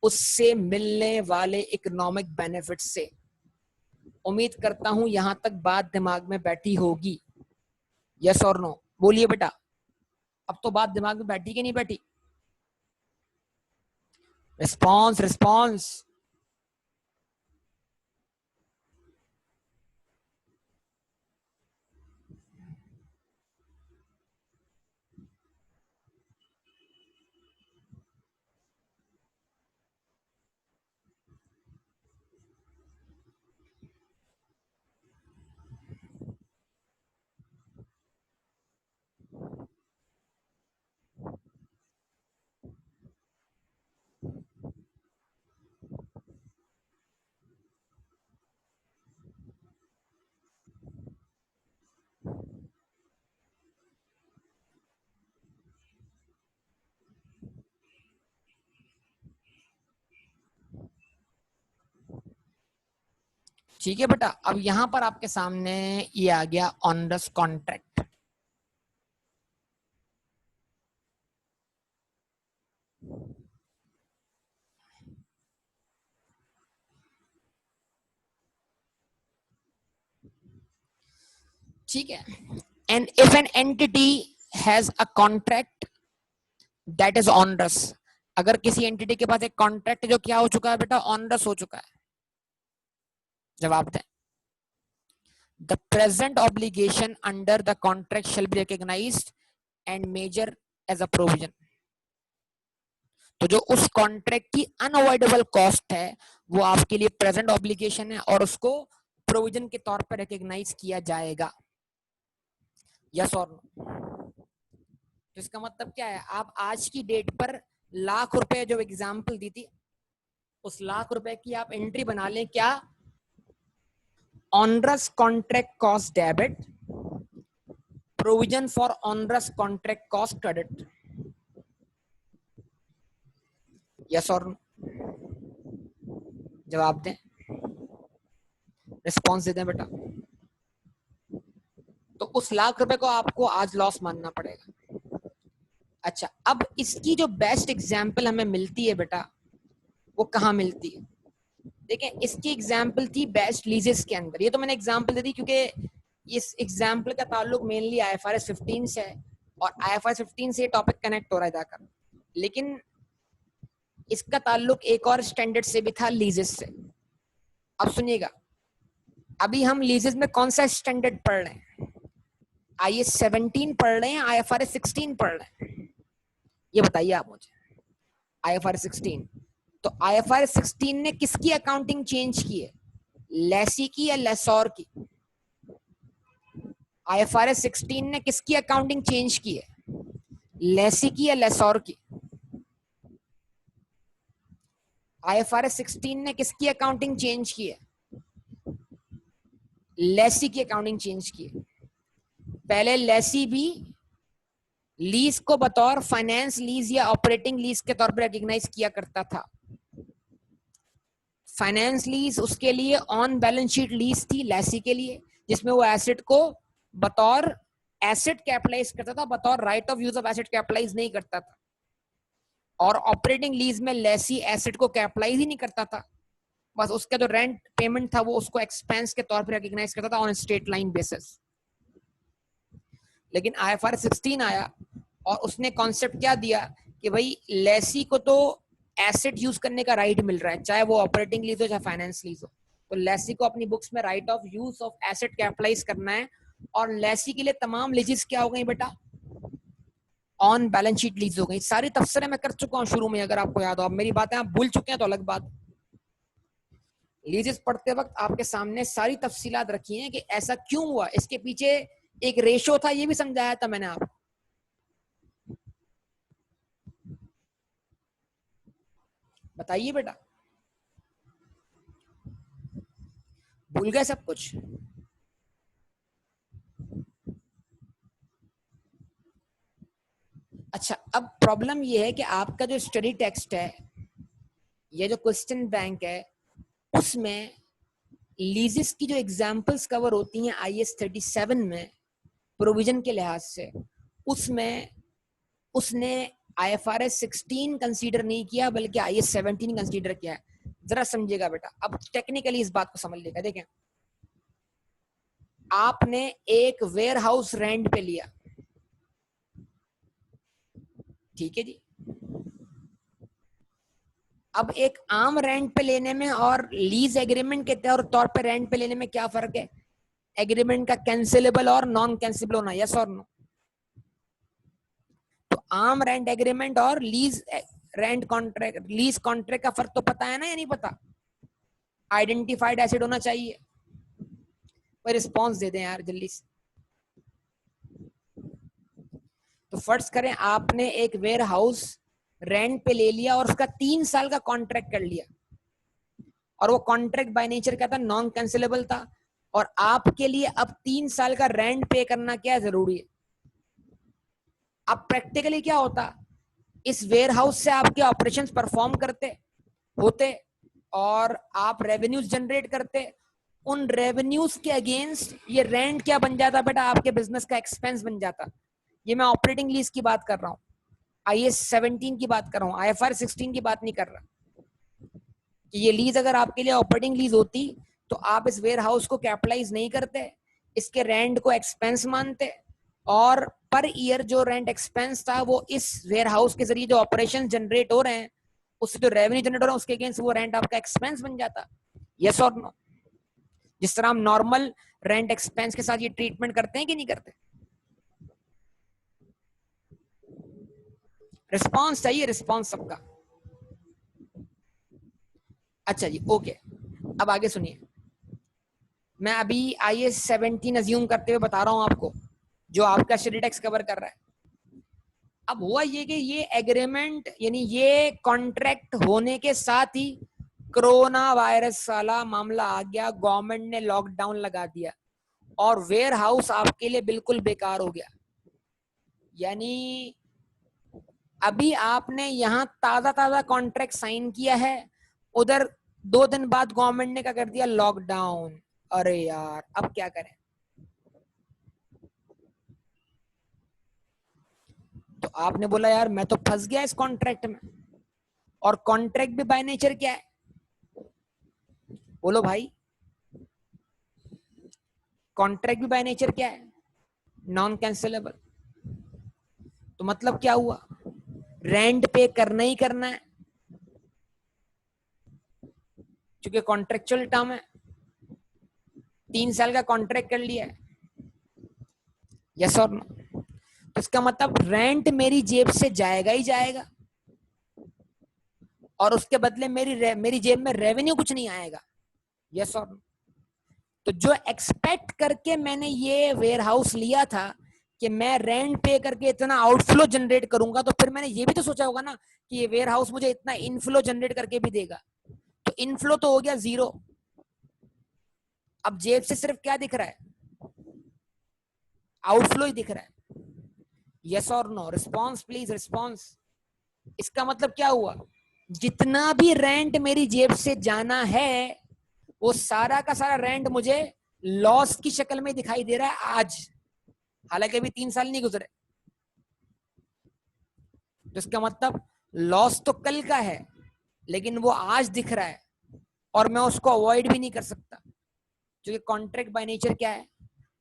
उससे मिलने वाले इकोनॉमिक बेनिफिट से। उम्मीद करता हूं यहां तक बात दिमाग में बैठी होगी, यस और नो? बोलिए बेटा, अब तो बात दिमाग में बैठी कि नहीं बैठी? Response response. ठीक है बेटा, अब यहां पर आपके सामने ये आ गया ऑनरस कॉन्ट्रैक्ट। ठीक है, and if an entity has a contract that is onerous. अगर किसी एंटिटी के पास एक कॉन्ट्रैक्ट जो क्या हो चुका है बेटा, ऑनरस हो चुका है, जवाब दें। The present obligation under the contract shall be recognized and measured as a provision। तो जो उस कॉन्ट्रैक्ट की अनअवॉइडेबल कॉस्ट है वो आपके लिए प्रेजेंट ऑब्लिगेशन है और उसको प्रोविजन के तौर पर रिकॉग्नाइज किया जाएगा, यस और नो? तो इसका मतलब क्या है, आप आज की डेट पर लाख रुपए जो एग्जांपल दी थी उस लाख रुपए की आप एंट्री बना लें क्या, onerous contract cost debit, provision for onerous contract cost credit, yes और नो? जवाब दें, रिस्पॉन्स दे दें बेटा। तो उस लाख रुपए को आपको आज लॉस मानना पड़ेगा। अच्छा, अब इसकी जो बेस्ट एग्जांपल हमें मिलती है बेटा वो कहाँ मिलती है? देखें, इसकी एग्जाम्पल थी बेस्ट लीजेस के अंदर। ये तो मैंने एग्जाम्पल दे दी क्योंकि इस एग्जाम्पल का ताल्लुक मेनली IFRS 15 से है और IFRS 15 से टॉपिक कनेक्ट हो रहा है जाकर, लेकिन इसका ताल्लुक एक और स्टैंडर्ड से भी था, लीजेस से। अब सुनिएगा, अभी हम लीजेस में कौन सा स्टैंडर्ड पढ़ रहे हैं? IAS 17 पढ़ रहे हैं, IFRS 16 पढ़ रहे हैं? ये बताइए आप मुझे। IFRS 16। तो IFRS 16 ने किसकी अकाउंटिंग चेंज की है, लेसी की या लेसोर की? IFRS 16 ने किसकी अकाउंटिंग चेंज की है, लेसी की या लेसोर की? IFRS 16 ने किसकी अकाउंटिंग चेंज की है, लेसी की अकाउंटिंग चेंज की है। पहले लेसी भी लीज को बतौर फाइनेंस लीज या ऑपरेटिंग लीज के तौर पर रिकॉग्नाइज किया करता था। फाइनेंस लीज उसके लिए ऑन बैलेंस शीट लीज थी, लेसी के लिए, जिसमें वो एसेट को बतौर एसेट कैपिटलाइज करता था, बतौर right of use of asset capitalise नहीं करता था। और ऑपरेटिंग लीज में लेसी एसेट को कैपिटलाइज ही नहीं करता था, बस उसका जो रेंट पेमेंट था वो उसको एक्सपेंस के तौर पर रिकॉग्नाइज करता था ऑन स्ट्रेट लाइन बेसिस। लेकिन IFRS 16 आया और उसने कॉन्सेप्ट क्या दिया कि भाई लेसी को तो एसेट यूज करने का राइट मिल रहा है, चाहे वो ऑपरेटिंग लीज हो चाहे फाइनेंस लीज हो, तो लेसी को अपनी बुक्स में right of use of asset capitalise करना है। और लेसी के लिए तमाम लीजेस क्या हो गई बेटा, ऑन बैलेंस शीट लीज हो गई। सारी तफसीरें मैं कर चुका हूं शुरू में, अगर आपको याद हो। अब मेरी बातें आप भूल चुके हैं तो अलग बात। लीजेस पढ़ते वक्त आपके सामने सारी तफसीलात रखी हैं कि ऐसा क्यों हुआ, इसके पीछे एक रेशो था, ये भी समझाया था मैंने आपको। बताइए बेटा, भूल गए सब कुछ? अच्छा, अब प्रॉब्लम ये है कि आपका जो स्टडी टेक्स्ट है, ये जो क्वेश्चन बैंक है, उसमें लीजेस की जो एग्जांपल्स कवर होती हैं IAS 37 में प्रोविजन के लिहाज से, उसमें उसने IFRS 16 कंसीडर नहीं किया बल्कि IAS 17 कंसीडर किया है। जरा समझिएगा बेटा, अब टेक्निकली इस बात को समझ लेगा। देखें, आपने एक वेयर हाउस रेंट पे लिया, ठीक है जी। अब एक आम रेंट पे लेने में और लीज एग्रीमेंट के तौर पे रेंट पे लेने में क्या फर्क है? एग्रीमेंट का कैंसिलेबल और नॉन कैंसिलेबल होना, यस और नो? तो आम रेंट एग्रीमेंट और lease rent contract, lease contract का फर्क तो पता है ना या नहीं पता? आइडेंटिफाइड एसेट होना चाहिए। कोई रिस्पॉन्स दे दें यार जल्दी से। तो फर्ज करें आपने एक वेयर हाउस रेंट पे ले लिया और उसका 3 साल का कॉन्ट्रैक्ट कर लिया, और वो कॉन्ट्रैक्ट बाय नेचर क्या था, नॉन कैंसिलेबल था, और आपके लिए अब 3 साल का रेंट पे करना क्या जरूरी है? अब प्रैक्टिकली क्या होता, इस वेयर हाउस से आपके ऑपरेशंस परफॉर्म करते होते और आप रेवेन्यूज जनरेट करते। उन रेवेन्यूज के अगेंस्ट ये रेंट क्या बन जाता बेटा, आपके बिजनेस का एक्सपेंस बन जाता। ये मैं ऑपरेटिंग लीज की बात कर रहा हूँ, IAS 17 की बात कर रहा हूँ, IFRS 16 की बात नहीं कर रहा। कि ये लीज अगर आपके लिए ऑपरेटिंग लीज होती तो आप इस वेयर हाउस को कैपिटलाइज नहीं करते, इसके रेंट को एक्सपेंस मानते, और पर ईयर जो रेंट एक्सपेंस था वो इस वेयर हाउस के जरिए जो ऑपरेशन जनरेट हो रहे हैं, उससे जो रेवेन्यू जनरेट हो रहा है उसके अगेंस्ट वो रेंट आपका एक्सपेंस बन जाता। यस और नो? जिस तरह हम नॉर्मल रेंट एक्सपेंस के साथ ये ट्रीटमेंट करते हैं कि नहीं करते? रिस्पॉन्स चाहिए, रिस्पॉन्स सबका। अच्छा जी, ओके। अब आगे सुनिए, मैं अभी IAS 17 अज्यूम करते हुए बता रहा हूं आपको, जो आपका स्टडी टेक्स्ट कवर कर रहा है। अब हुआ ये कि ये एग्रीमेंट यानी ये कॉन्ट्रैक्ट होने के साथ ही कोरोना वायरस वाला मामला आ गया, गवर्नमेंट ने लॉकडाउन लगा दिया और वेयर हाउस आपके लिए बिल्कुल बेकार हो गया। यानी अभी आपने यहाँ ताजा ताजा कॉन्ट्रैक्ट साइन किया है, उधर 2 दिन बाद गवर्नमेंट ने क्या कर दिया, लॉकडाउन। अरे यार, अब क्या करें? तो आपने बोला यार मैं तो फंस गया इस कॉन्ट्रैक्ट में, और कॉन्ट्रैक्ट भी बाय नेचर क्या है, बोलो भाई, कॉन्ट्रैक्ट भी बाय नेचर क्या है, नॉन कैंसिलेबल। तो मतलब क्या हुआ, रेंट पे करना ही करना है, क्योंकि कॉन्ट्रेक्चुअल टर्म है, 3 साल का कॉन्ट्रैक्ट कर लिया है, यस और नो। तो इसका मतलब रेंट मेरी जेब से जाएगा ही जाएगा, और उसके बदले मेरी जेब में रेवेन्यू कुछ नहीं आएगा, यस और नो। तो जो एक्सपेक्ट करके मैंने ये वेयर हाउस लिया था कि मैं रेंट पे करके इतना आउटफ्लो जनरेट करूंगा, तो फिर मैंने ये भी तो सोचा होगा ना कि ये वेयर हाउस मुझे इतना इनफ्लो जनरेट करके भी देगा। तो इनफ्लो तो हो गया 0, अब जेब से सिर्फ क्या दिख रहा है, आउटफ्लो ही दिख रहा है, यस और नो। Response please, response. इसका मतलब क्या हुआ, जितना भी रेंट मेरी जेब से जाना है वो सारा का सारा रेंट मुझे लॉस की शक्ल में दिखाई दे रहा है आज, हालांकि अभी 3 साल नहीं गुजरे। तो इसका मतलब लॉस तो कल का है, लेकिन वो आज दिख रहा है और मैं उसको अवॉइड भी नहीं कर सकता, क्योंकि कॉन्ट्रैक्ट बाय नेचर क्या है,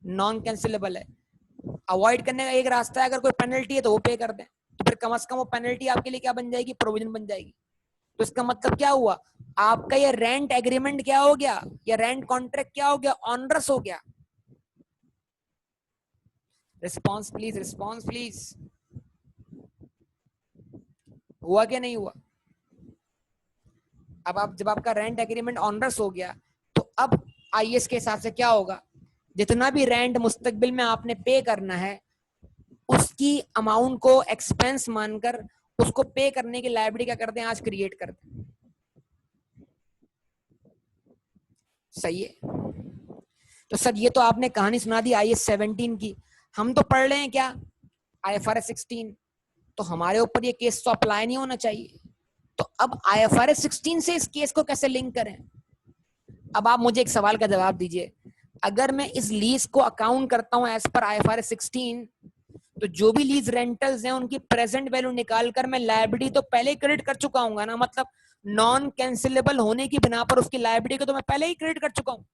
नॉन कैंसिलेबल है। अवॉइड करने का एक रास्ता है, अगर कोई पेनल्टी है तो वो पे कर दें, तो फिर कम से कम वो पेनल्टी आपके लिए क्या बन जाएगी, प्रोविजन बन जाएगी। तो इसका मतलब क्या हुआ, आपका ये रेंट एग्रीमेंट क्या हो गया, या रेंट कॉन्ट्रैक्ट क्या हो गया, ऑनरस हो गया। Response please, response please. हुआ क्या नहीं हुआ। अब आप जब आपका रेंट एग्रीमेंट ऑनरस हो गया, तो अब आईएएस के हिसाब से क्या होगा, जितना भी रेंट मुस्तकबिल में आपने पे करना है उसकी अमाउंट को एक्सपेंस मानकर उसको पे करने की लायबिलिटी क्या करते हैं, आज क्रिएट करते हैं। सही है। तो सर ये तो आपने कहानी सुना दी आईएएस 17 की, हम तो पढ़ रहे हैं क्या, आईएफआरएस 16। तो हमारे ऊपर ये केस तो अप्लाई नहीं होना चाहिए। तो अब आईएफआरएस 16 से इस केस को कैसे लिंक करें। अब आप मुझे एक सवाल का जवाब दीजिए, अगर मैं इस लीज को अकाउंट करता हूं एज पर आईएफआरएस 16, तो जो भी लीज रेंटल्स हैं उनकी प्रेजेंट वैल्यू निकालकर मैं लायबिलिटी तो पहले ही क्रेडिट कर चुका हूँ ना, मतलब नॉन कैंसिलेबल होने की बिना पर उसकी लायबिलिटी को तो मैं पहले ही क्रेडिट कर चुका हूँ।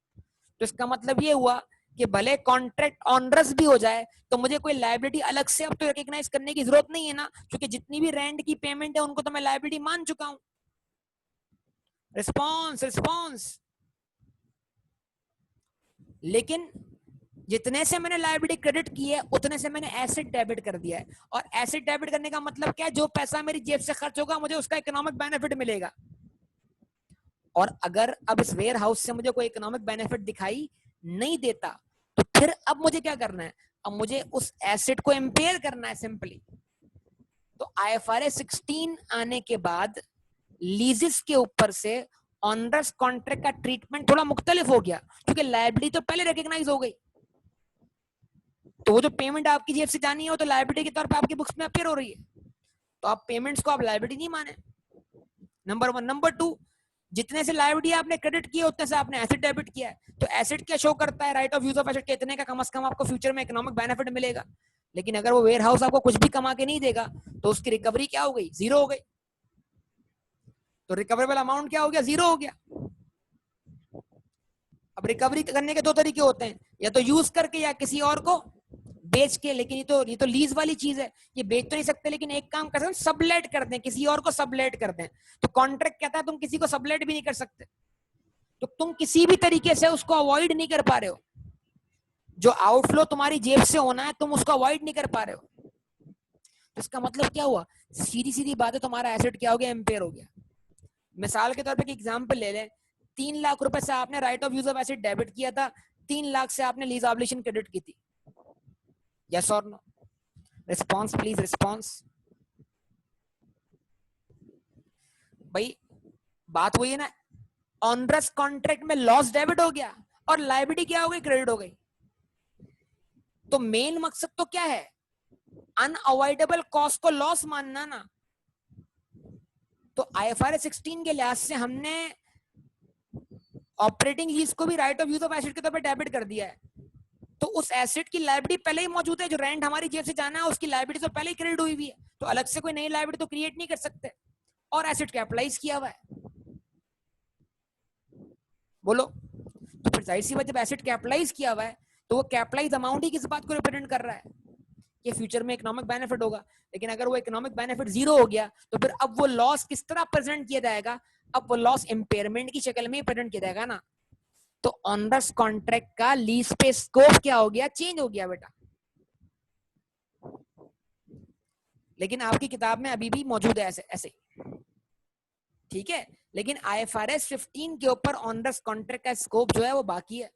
तो इसका मतलब ये हुआ कि भले कॉन्ट्रैक्ट ऑनरस भी हो जाए तो मुझे कोई लायबिलिटी अलग से अब तो रिकॉग्नाइज करने की जरूरत नहीं है ना, क्योंकि जितनी भी रेंट की पेमेंट है उनको तो मैं लायबिलिटी मान चुका हूं। Response, response. लेकिन जितने से मैंने लायबिलिटी क्रेडिट की है उतने से मैंने एसेट डेबिट कर दिया है, और एसेट डेबिट करने का मतलब क्या है, जो पैसा मेरी जेब से खर्च होगा मुझे उसका इकोनॉमिक बेनिफिट मिलेगा। और अगर अब इस वेयर हाउस से मुझे कोई इकोनॉमिक बेनिफिट दिखाई नहीं देता, तो फिर अब मुझे क्या करना है, अब मुझे उस एसेट को इंपेयर करना है सिंपली। तो आईएफआरएस 16 आने के बाद लीजेस के ऊपर से ऑनरस कॉन्ट्रैक्ट का ट्रीटमेंट थोड़ा मुख्तलिफ हो गया, क्योंकि लायबिलिटी तो पहले रिकॉग्नाइज हो गई। तो वो जो पेमेंट आपकी जेब से जानी है वो तो लायबिलिटी के तौर पे आपकी बुक्स में अपीयर हो रही है, तो आप पेमेंट्स को आप लायबिलिटी नहीं माने, नंबर 1। नंबर 2, जितने से लायबिलिटी आपने क्रेडिट किया उतने से आपने एसेट डेबिट किया है, तो एसेट क्या शो करता है, right of use of asset के इतने का कम से कम आपको फ्यूचर में इकोनॉमिक बेनिफिट मिलेगा। लेकिन अगर वो वेयर हाउस आपको कुछ भी कमा के नहीं देगा तो उसकी रिकवरी क्या हो गई, 0 हो गई। तो रिकवरेबल अमाउंट क्या हो गया, 0 हो गया। अब रिकवरी करने के 2 तरीके होते हैं, या तो यूज करके या किसी और को बेच के। लेकिन ये तो लीज वाली चीज है, ये बेच तो नहीं सकते, लेकिन एक काम कर सकते, सबलेट कर दें, किसी और को सबलेट कर दें। तो कॉन्ट्रैक्ट कहता है तुम किसी को सबलेट भी नहीं कर सकते, तो तुम किसी भी तरीके से उसको अवॉइड नहीं कर पा रहे हो। जो आउटफ्लो तुम्हारी जेब से होना है तुम उसको अवॉइड नहीं कर पा रहे हो। तो इसका मतलब क्या हुआ, सीधी सीधी बात है, तुम्हारा एसेट क्या हो गया, एम्पेयर हो गया। मिसाल के तौर पर एग्जाम्पल ले लें, 3 लाख रुपए से आपने right of use of asset debit किया था, 3 लाख से आपने लीज ऑब्लिगेशन क्रेडिट की थी, यस और नो। Response please, response. भाई बात वही है ना, ऑनरस कॉन्ट्रैक्ट में लॉस डेबिट हो गया और लायबिलिटी क्या हो गई, क्रेडिट हो गई। तो मेन मकसद तो क्या है, अनअवॉइडेबल कॉस्ट को लॉस मानना ना। तो आईएफआरएस 16 के लिहाज से हमने ऑपरेटिंग लीज को भी right of use of asset के तौर पर डेबिट कर दिया है। तो उस एसेट की लायबिलिटी पहले ही मौजूद है, जो रेंट हमारी जेब से जाना है उसकी लायबिलिटी तो पहले ही क्रेडिट हुई हुई है, तो अलग से कोई नई लायबिलिटी तो क्रिएट नहीं कर सकते, और एसेट कैपिटलाइज किया हुआ है। बोलो। तो फिर जाहिर सी बात, जब एसेट कैपिटलाइज किया हुआ है तो वो कैपिटलाइज अमाउंट ही किस बात को रिप्रेजेंट कर रहा है कि फ्यूचर में इकोनॉमिक बेनिफिट होगा। लेकिन अगर वो इकोनॉमिक बेनिफिट जीरो हो गया तो फिर अब वो लॉस किस तरह प्रेजेंट किया जाएगा? अब वो लॉस इम्पेयरमेंट की शक्ल में ही प्रेजेंट किया जाएगा ना। तो ऑनरस कॉन्ट्रैक्ट का लीज पे स्कोप क्या हो गया? चेंज हो गया बेटा। लेकिन आपकी किताब में अभी भी मौजूद है ऐसे ऐसे, ठीक है। लेकिन IFRS 15 के ऊपर ऑनरस कॉन्ट्रैक्ट का स्कोप जो है वो बाकी है।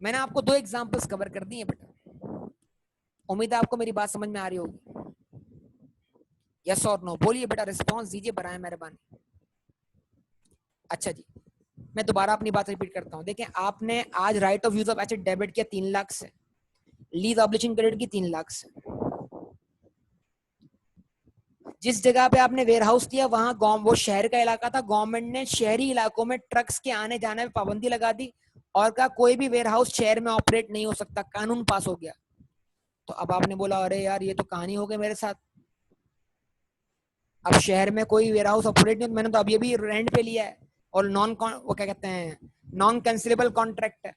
मैंने आपको 2 एग्जांपल्स कवर कर दिए बेटा, उम्मीद है आपको मेरी बात समझ में आ रही होगी। यस और नो बोलिए बेटा, रिस्पॉन्स दीजिए बराए मेहरबानी। अच्छा जी, मैं दोबारा अपनी बात रिपीट करता हूं। देखें, आपने आज right of use of asset debit किया 3 लाख से, लीज ऑब्लिगेशन क्रेडिट की 3 लाख से। जिस जगह पे आपने वेयर हाउस लिया वहां वो शहर का इलाका था, गवर्नमेंट ने शहरी इलाकों में ट्रक्स के आने जाने में पाबंदी लगा दी और कहा कोई भी वेयर हाउस शहर में ऑपरेट नहीं हो सकता, कानून पास हो गया। तो अब आपने बोला अरे यार ये तो कहानी हो गई मेरे साथ, अब शहर में कोई वेयर हाउस ऑपरेट नहीं, मैंने तो अब ये भी रेंट पे लिया है और वो क्या कहते हैं, नॉन कैंसिलेबल कॉन्ट्रैक्ट है,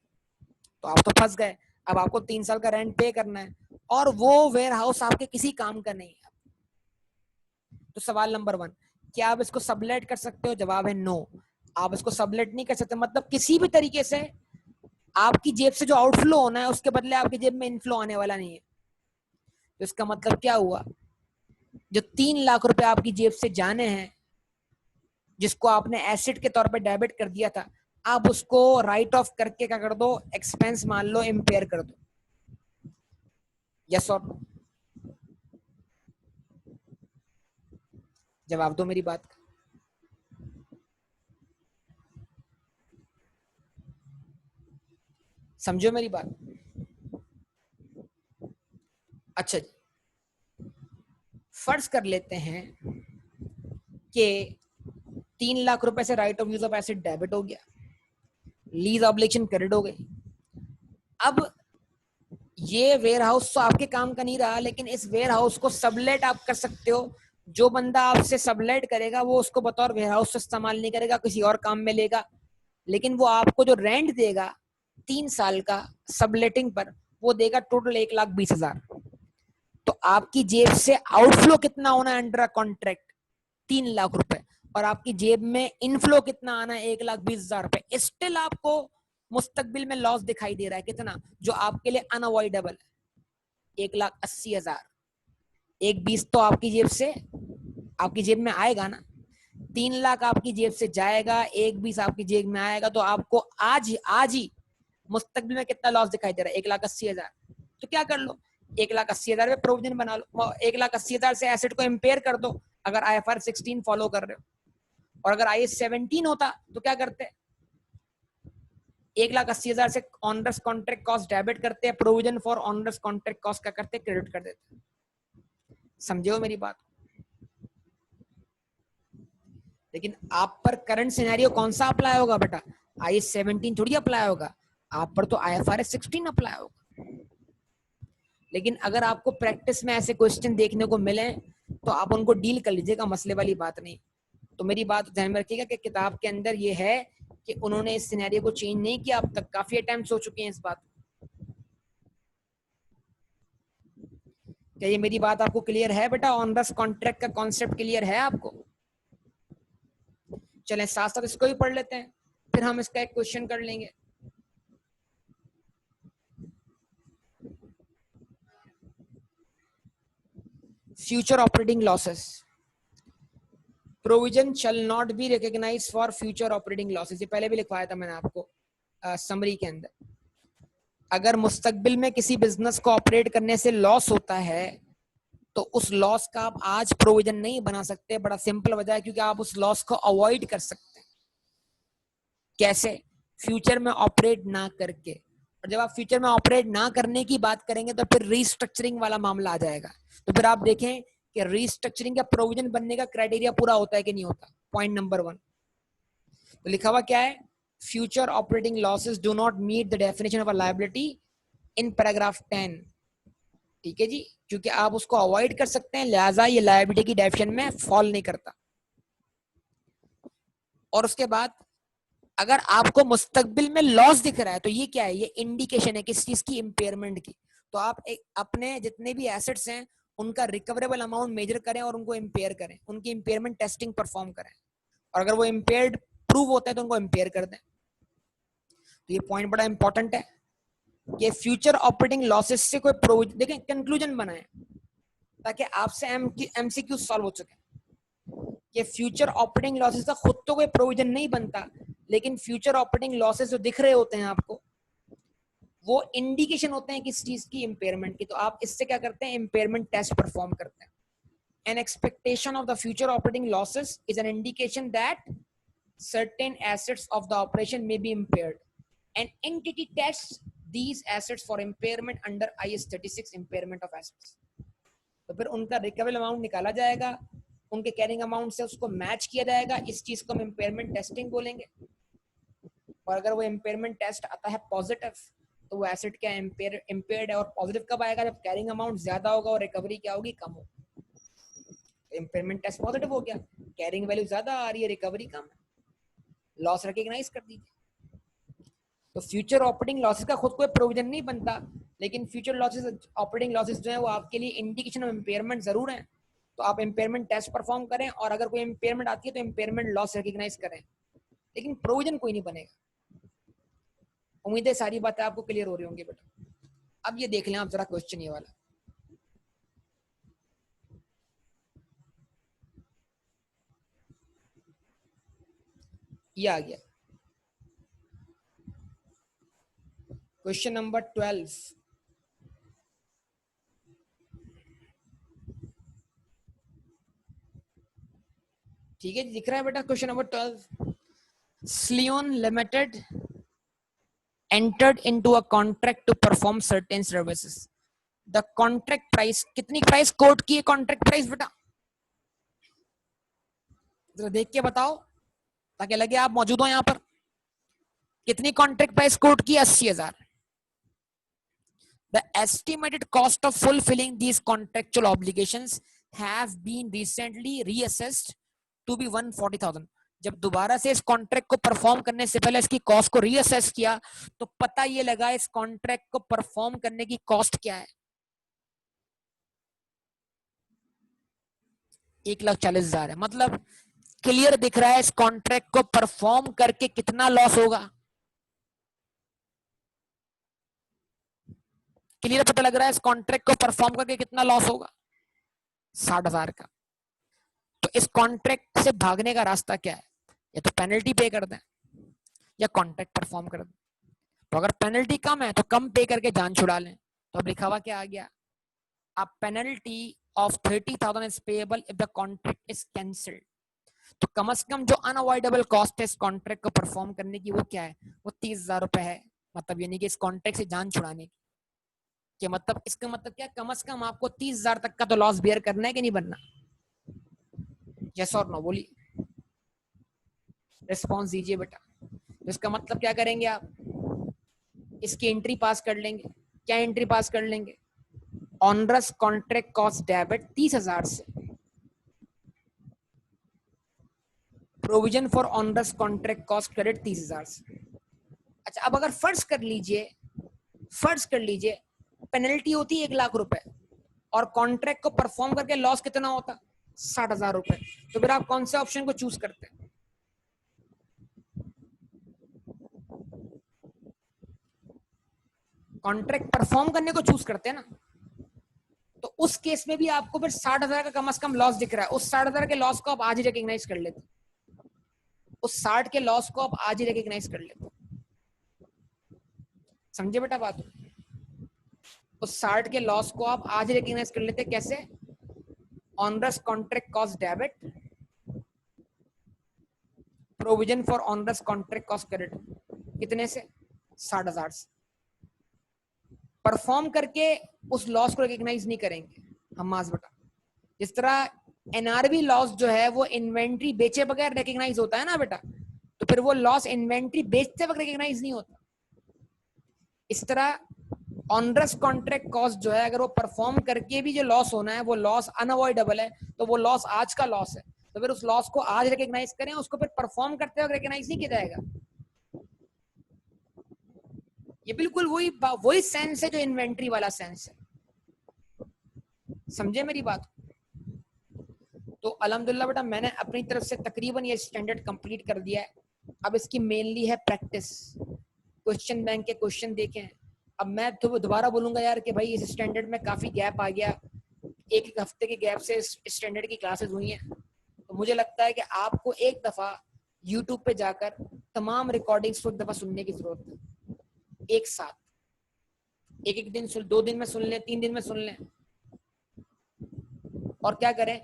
तो आप तो फंस गए। अब आपको 3 साल का रेंट पे करना है और वो वेयर हाउस आपके किसी काम का नहीं है। तो सवाल नंबर 1, क्या आप इसको सबलेट कर सकते हो? जवाब है नो, आप इसको सबलेट नहीं कर सकते। मतलब किसी भी तरीके से आपकी जेब से जो आउटफ्लो होना है उसके बदले आपकी जेब में इनफ्लो आने वाला नहीं है। तो इसका मतलब क्या हुआ? जो 3 लाख रुपए आपकी जेब से जाने हैं, जिसको आपने एसेट के तौर पे डेबिट कर दिया था, आप उसको राइट ऑफ करके क्या कर दो? एक्सपेंस मान लो, इम्पेयर कर दो। यस और नो? जवाब दो मेरी बात का। समझो मेरी बात। अच्छा जी, फर्ज कर लेते हैं कि 3 लाख रुपए से right of use of asset debit हो गया, लीज ऑब्लिगेशन क्रेडिट हो गई। अब ये वेयर हाउस तो आपके काम का नहीं रहा, लेकिन इस वेयर हाउस को सबलेट आप कर सकते हो। जो बंदा आपसे सबलेट करेगा वो उसको बतौर वेयर हाउस इस्तेमाल नहीं करेगा, किसी और काम में लेगा। लेकिन वो आपको जो रेंट देगा 3 साल का सबलेटिंग पर, वो देगा टोटल 1,20,000। तो आपकी जेब से आउटफ्लो कितना होना है अंडर कॉन्ट्रैक्ट? 3 लाख रुपए। और आपकी जेब में इनफ्लो कितना आना है? 1,20,000 रुपए। स्टिल आपको मुस्तकबिल में लॉस दिखाई दे रहा है, कितना? जो आपके लिए अनअवॉइडेबल है, 1,80,000। 1,20 तो आपकी जेब से, आपकी जेब में आएगा ना। 3 लाख आपकी जेब से जाएगा, 1,20 आपकी जेब में आएगा, तो आपको आज ही मुस्तकबिल में कितना लॉस दिखाई दे रहा है? 1,80,000। तो क्या कर लो, 1,80,000 में प्रोविजन बना लो, 1,80,000 से एसेट को इम्पेयर कर दो अगर IFRS 16 फॉलो कर रहे हो। और अगर IAS 17 होता तो क्या करते? 1,80,000 से ऑनरस कॉन्ट्रैक्ट कॉस्ट डेबिट करते हैं, provision for onerous contract cost क्या करते? क्रेडिट कर देते। समझे हो मेरी बात? लेकिन आप पर करंट सिनेरियो कौन सा अप्लाई होगा बेटा? IAS 17 थोड़ी अप्लाई होगा, आप पर तो IFRS 16 अप्लाई होगा। लेकिन अगर आपको प्रैक्टिस में ऐसे क्वेश्चन देखने को मिले तो आप उनको डील कर लीजिएगा, मसले वाली बात नहीं। तो मेरी बात ध्यान में रखिएगा कि किताब के अंदर ये है कि उन्होंने इस सिनेरियो को चेंज नहीं किया अब तक, काफी अटेम्प्ट्स हो चुके हैं इस बात। क्या ये मेरी बात आपको क्लियर है बेटा? ऑनरस कॉन्ट्रैक्ट का कॉन्सेप्ट क्लियर है आपको? चलें साथ साथ इसको भी पढ़ लेते हैं, फिर हम इसका एक क्वेश्चन कर लेंगे। Future operating losses, provision shall not be recognised for future operating losses. ये पहले भी लिखवाया था मैंने आपको समरी के अंदर। अगर मुस्तकबिल में किसी बिजनेस को ऑपरेट करने से लॉस होता है तो उस लॉस का आप आज प्रोविजन नहीं बना सकते। बड़ा सिंपल वजह है, क्योंकि आप उस लॉस को अवॉइड कर सकते हैं। कैसे? फ्यूचर में ऑपरेट ना करके। और जब आप फ्यूचर में ऑपरेट ना करने की बात करेंगे तो फिर रीस्ट्रक्चरिंग वाला मामला आ जाएगा। तो फिर आप देखें कि रीस्ट्रक्चरिंग का प्रोविजन बनने का क्राइटेरिया पूरा होता है कि नहीं होता। पॉइंट नंबर 1 तो लिखा हुआ क्या है? Future operating losses do not meet the definition of a liability in paragraph 10। ठीक है जी, क्योंकि आप उसको अवॉइड कर सकते हैं, लिहाजा ये लायबिलिटी की डेफिनेशन में फॉल नहीं करता। और उसके बाद अगर आपको मुस्तकबिल में लॉस दिख रहा है तो ये क्या है, ये इंडिकेशन है किस चीज की, इम्पेयरमेंट की। तो आप अपने जितने भी एसेट्स हैं उनका रिकवरेबल अमाउंट मेजर करें और उनको इम्पेयर करें, उनकी इम्पेयरमेंट टेस्टिंग परफॉर्म करें, और अगर वो इम्पेयर्ड प्रूव होते हैं तो उनको इम्पेयर कर दें। तो ये पॉइंट बड़ा इंपॉर्टेंट है कि फ्यूचर ऑपरेटिंग लॉसेस से कोई प्रोविजन, देखें कंक्लूजन बनाएं ताकि आपसे एमसीक्यू सॉल्व हो सके। कि फ्यूचर ऑपरेटिंग लॉसेस का खुद तो कोई प्रोविजन नहीं बनता, लेकिन फ्यूचर ऑपरेटिंग लॉसेस जो दिख रहे होते हैं आपको, वो इंडिकेशन होते हैं किस चीज की, इम्पेयरमेंट की। तो आप इससे क्या करते हैं, इम्पेयरमेंट टेस्ट परफॉर्म करते हैं। An expectation of the future operating losses is an indication that certain assets of the operation may be impaired. An entity tests these assets for impairment under IS 36 impairment of assets. तो फिर उनका recoverable amount निकाला जाएगा, उनके carrying amount से उसको match किया जाएगा, इस चीज को हम इम्पेयरमेंट टेस्टिंग बोलेंगे। और अगर वो इम्पेयरमेंट टेस्ट आता है पॉजिटिव तो वो एसेट क्या इम्पेयर्ड है। और पॉजिटिव कब आएगा, जब कैरिंग अमाउंट ज्यादा होगा और रिकवरी क्या होगी, कम होगी। इम्पेयरमेंट टेस्ट पॉजिटिव हो गया, कैरिंग वैल्यू ज्यादा आ रही है, रिकवरी कम है, लॉस रिकॉग्नाइज कर दीजिए। तो फ्यूचर ऑपरेटिंग लॉसेस का खुद कोई प्रोविजन नहीं बनता, लेकिन फ्यूचर लॉसेस ऑपरेटिंग लॉसेस जो है वो आपके लिए इंडिकेशन ऑफ इम्पेयरमेंट जरूर है। तो आप इम्पेयरमेंट टेस्ट परफॉर्म करें, और अगर कोई इम्पेयरमेंट आती है तो इम्पेयरमेंट लॉस रिकॉग्नाइज करें, लेकिन प्रोविजन कोई नहीं बनेगा। उम्मीद है सारी बातें आपको क्लियर हो रही होंगी बेटा। अब ये देख लें आप जरा क्वेश्चन ये वाला, ये आ गया क्वेश्चन नंबर 12। ठीक है, दिख रहा है बेटा क्वेश्चन नंबर 12। स्लियोन limited entered into a contract to perform certain services. The contract price, कितनी प्राइस कोट की है कॉन्ट्रैक्ट प्राइस बेटा, जरा देख के बताओ ताकि लगे आप मौजूद हो यहाँ पर। कितनी कॉन्ट्रैक्ट प्राइस कोट की, 80,000। The estimated cost of fulfilling these contractual obligations have been recently reassessed to be 140,000. जब दोबारा से इस कॉन्ट्रैक्ट को परफॉर्म करने से पहले इसकी कॉस्ट को रीअसेस किया तो पता ये लगा इस कॉन्ट्रैक्ट को परफॉर्म करने की कॉस्ट क्या है, 1,40,000 है। मतलब क्लियर दिख रहा है इस कॉन्ट्रैक्ट को परफॉर्म करके कितना लॉस होगा, क्लियर पता लग रहा है इस कॉन्ट्रैक्ट को परफॉर्म करके कितना लॉस होगा, 60,000 का। तो इस कॉन्ट्रैक्ट से भागने का रास्ता क्या है, या तो पेनल्टी पे कर दें या कॉन्ट्रैक्ट परफॉर्म कर दें। तो अगर पेनल्टी कम है तो कम पे करके जान छुड़ा लें। तो अब लिखा हुआ क्या आ गया, a penalty of 30,000 is payable if the contract is cancelled. तो कम से कम जो अनअवॉइडेबल कॉस्ट है इस कॉन्ट्रैक्ट को परफॉर्म करने की वो क्या है, वो 30,000 रुपए है। मतलब यानी कि इस कॉन्ट्रैक्ट से जान छुड़ाने की, कि मतलब इसका मतलब क्या, कम से कम आपको 30,000 तक का तो लॉस बेयर करना है कि नहीं बनना। यस और नो बोलिए, रिस्पॉन्स दीजिए बेटा। तो इसका मतलब क्या करेंगे आप, इसकी एंट्री पास कर लेंगे। क्या एंट्री पास कर लेंगे, ऑनरस कॉन्ट्रैक्ट कॉस्ट डेबिट 30,000 से, provision for onerous contract cost credit 30,000 से। अच्छा, अब अगर फर्ज कर लीजिए पेनल्टी होती है 1,00,000 रुपए और कॉन्ट्रैक्ट को परफॉर्म करके लॉस कितना होता, 60,000 रुपए। तो फिर आप कौन से ऑप्शन को चूज करते हैं, कॉन्ट्रैक्ट परफॉर्म करने को चूज करते हैं ना। तो उस केस में भी आपको फिर 60,000 का कम से कम लॉस दिख रहा है, उस 60,000 के लॉस को आप आज ही रिकॉग्नाइज कर लेते, उस 60 के लॉस को आप आज ही रिकॉग्नाइज कर लेते। समझे बेटा बात, उस 60 के लॉस को आप आज ही रिकॉग्नाइज कर लेते। कैसे, onerous contract cost debit, provision for onerous contract cost credit, कितने से, 60,000 से। परफॉर्म करके उस लॉस को रिकॉग्नाइज नहीं करेंगे हम मास बेटा। जिस तरह एनआरबी लॉस जो है वो इन्वेंट्री बेचे बगैर रिकॉग्नाइज होता है ना बेटा, तो फिर वो लॉस इन्वेंट्री बेचते वक्त रिकॉग्नाइज नहीं होता। इस तरह ऑनरस कॉन्ट्रैक्ट कॉस्ट जो है अगर वो परफॉर्म करके भी जो लॉस होना है वो लॉस अनअवॉइडेबल है, तो वो लॉस आज का लॉस है। तो फिर उस लॉस को आज रिकग्नाइज करें, उसको फिर परफॉर्म करते वक्त रिकग्नाइज नहीं किया जाएगा। ये बिल्कुल वही सेंस है जो इन्वेंट्री वाला सेंस है। समझे मेरी बात? तो अल्हम्दुलिल्लाह बेटा मैंने अपनी तरफ से तकरीबन ये स्टैंडर्ड कंप्लीट कर दिया है। अब इसकी मेनली है प्रैक्टिस, क्वेश्चन बैंक के क्वेश्चन देखें। अब मैं तो दोबारा बोलूंगा यार कि भाई इस स्टैंडर्ड में काफी गैप आ गया, एक हफ्ते के गैप से स्टैंडर्ड की क्लासेस हुई हैं। तो मुझे लगता है कि आपको एक दफा यूट्यूब पे जाकर तमाम रिकॉर्डिंग्स को एक दफा सुनने की जरूरत है, एक साथ, एक एक दिन सुन, 2 दिन में सुन लें, 3 दिन में सुन लें। और क्या करें,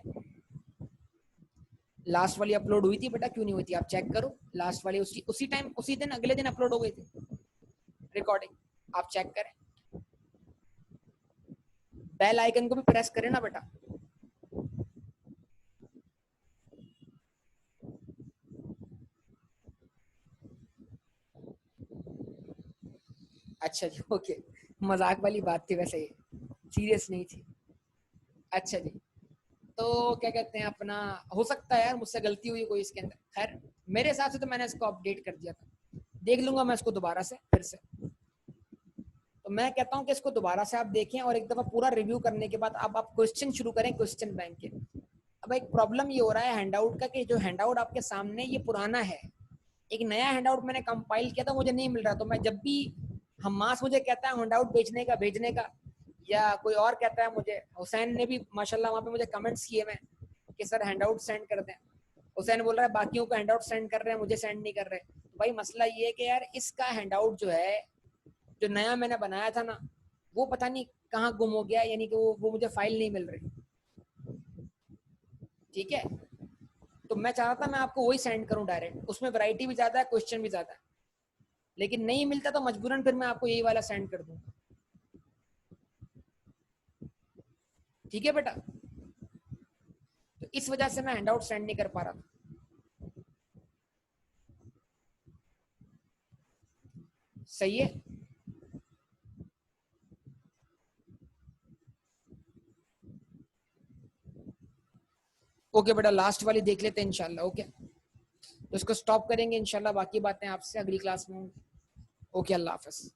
लास्ट वाली अपलोड हुई थी बेटा, क्यों नहीं हुई थी आप चेक करो। लास्ट वाली उसी टाइम उसी दिन अगले दिन अपलोड हो गई थी रिकॉर्डिंग, आप चेक करें। बेल आइकन को भी प्रेस करें ना बेटा। अच्छा जी, ओके, मजाक वाली बात थी वैसे, ये सीरियस नहीं थी। अच्छा जी, तो क्या कहते हैं अपना, हो सकता है यार मुझसे गलती हुई कोई इसके अंदर। खैर मेरे हिसाब से तो मैंने इसको अपडेट कर दिया था, देख लूंगा मैं इसको दोबारा से फिर से। तो मैं कहता हूँ कि इसको दोबारा से आप देखें और एक दफा पूरा रिव्यू करने के बाद अब आप क्वेश्चन शुरू करें क्वेश्चन बैंक के। अब एक प्रॉब्लम ये हो रहा है हैंडआउट का कि जो हैंडआउट आपके सामने ये पुराना है, एक नया हैंडआउट मैंने कंपाइल किया था, मुझे नहीं मिल रहा। तो मैं जब भी हमास मुझे कहता है हैंडआउट भेजने का, या कोई और कहता है मुझे, हुसैन ने भी माशाल्लाह वहाँ पे मुझे कमेंट्स किए मैं कि सर हैंडआउट सेंड कर दें। हुसैन बोल रहा है बाकियों को हैंडआउट सेंड कर रहे हैं, मुझे सेंड नहीं कर रहे। तो भाई मसला ये है कि यार इसका हैंडआउट जो है, जो नया मैंने बनाया था ना, वो पता नहीं कहाँ गुम हो गया, यानी कि वो मुझे फाइल नहीं मिल रही। ठीक है, तो मैं चाहता था मैं आपको वही सेंड करूं डायरेक्ट, उसमें वैरायटी भी ज्यादा है, क्वेश्चन भी ज्यादा है। लेकिन नहीं मिलता तो मजबूरन फिर मैं आपको यही वाला सेंड कर दूंगा। ठीक है बेटा, तो इस वजह से मैं हैंडआउट सेंड नहीं कर पा रहा था। सही है, ओके बेटा, लास्ट वाली देख लेते हैं इंशाल्लाह। ओके, तो इसको स्टॉप करेंगे इंशाल्लाह, बाकी बातें आपसे अगली क्लास में होंगी। ओके, अल्लाह हाफिज।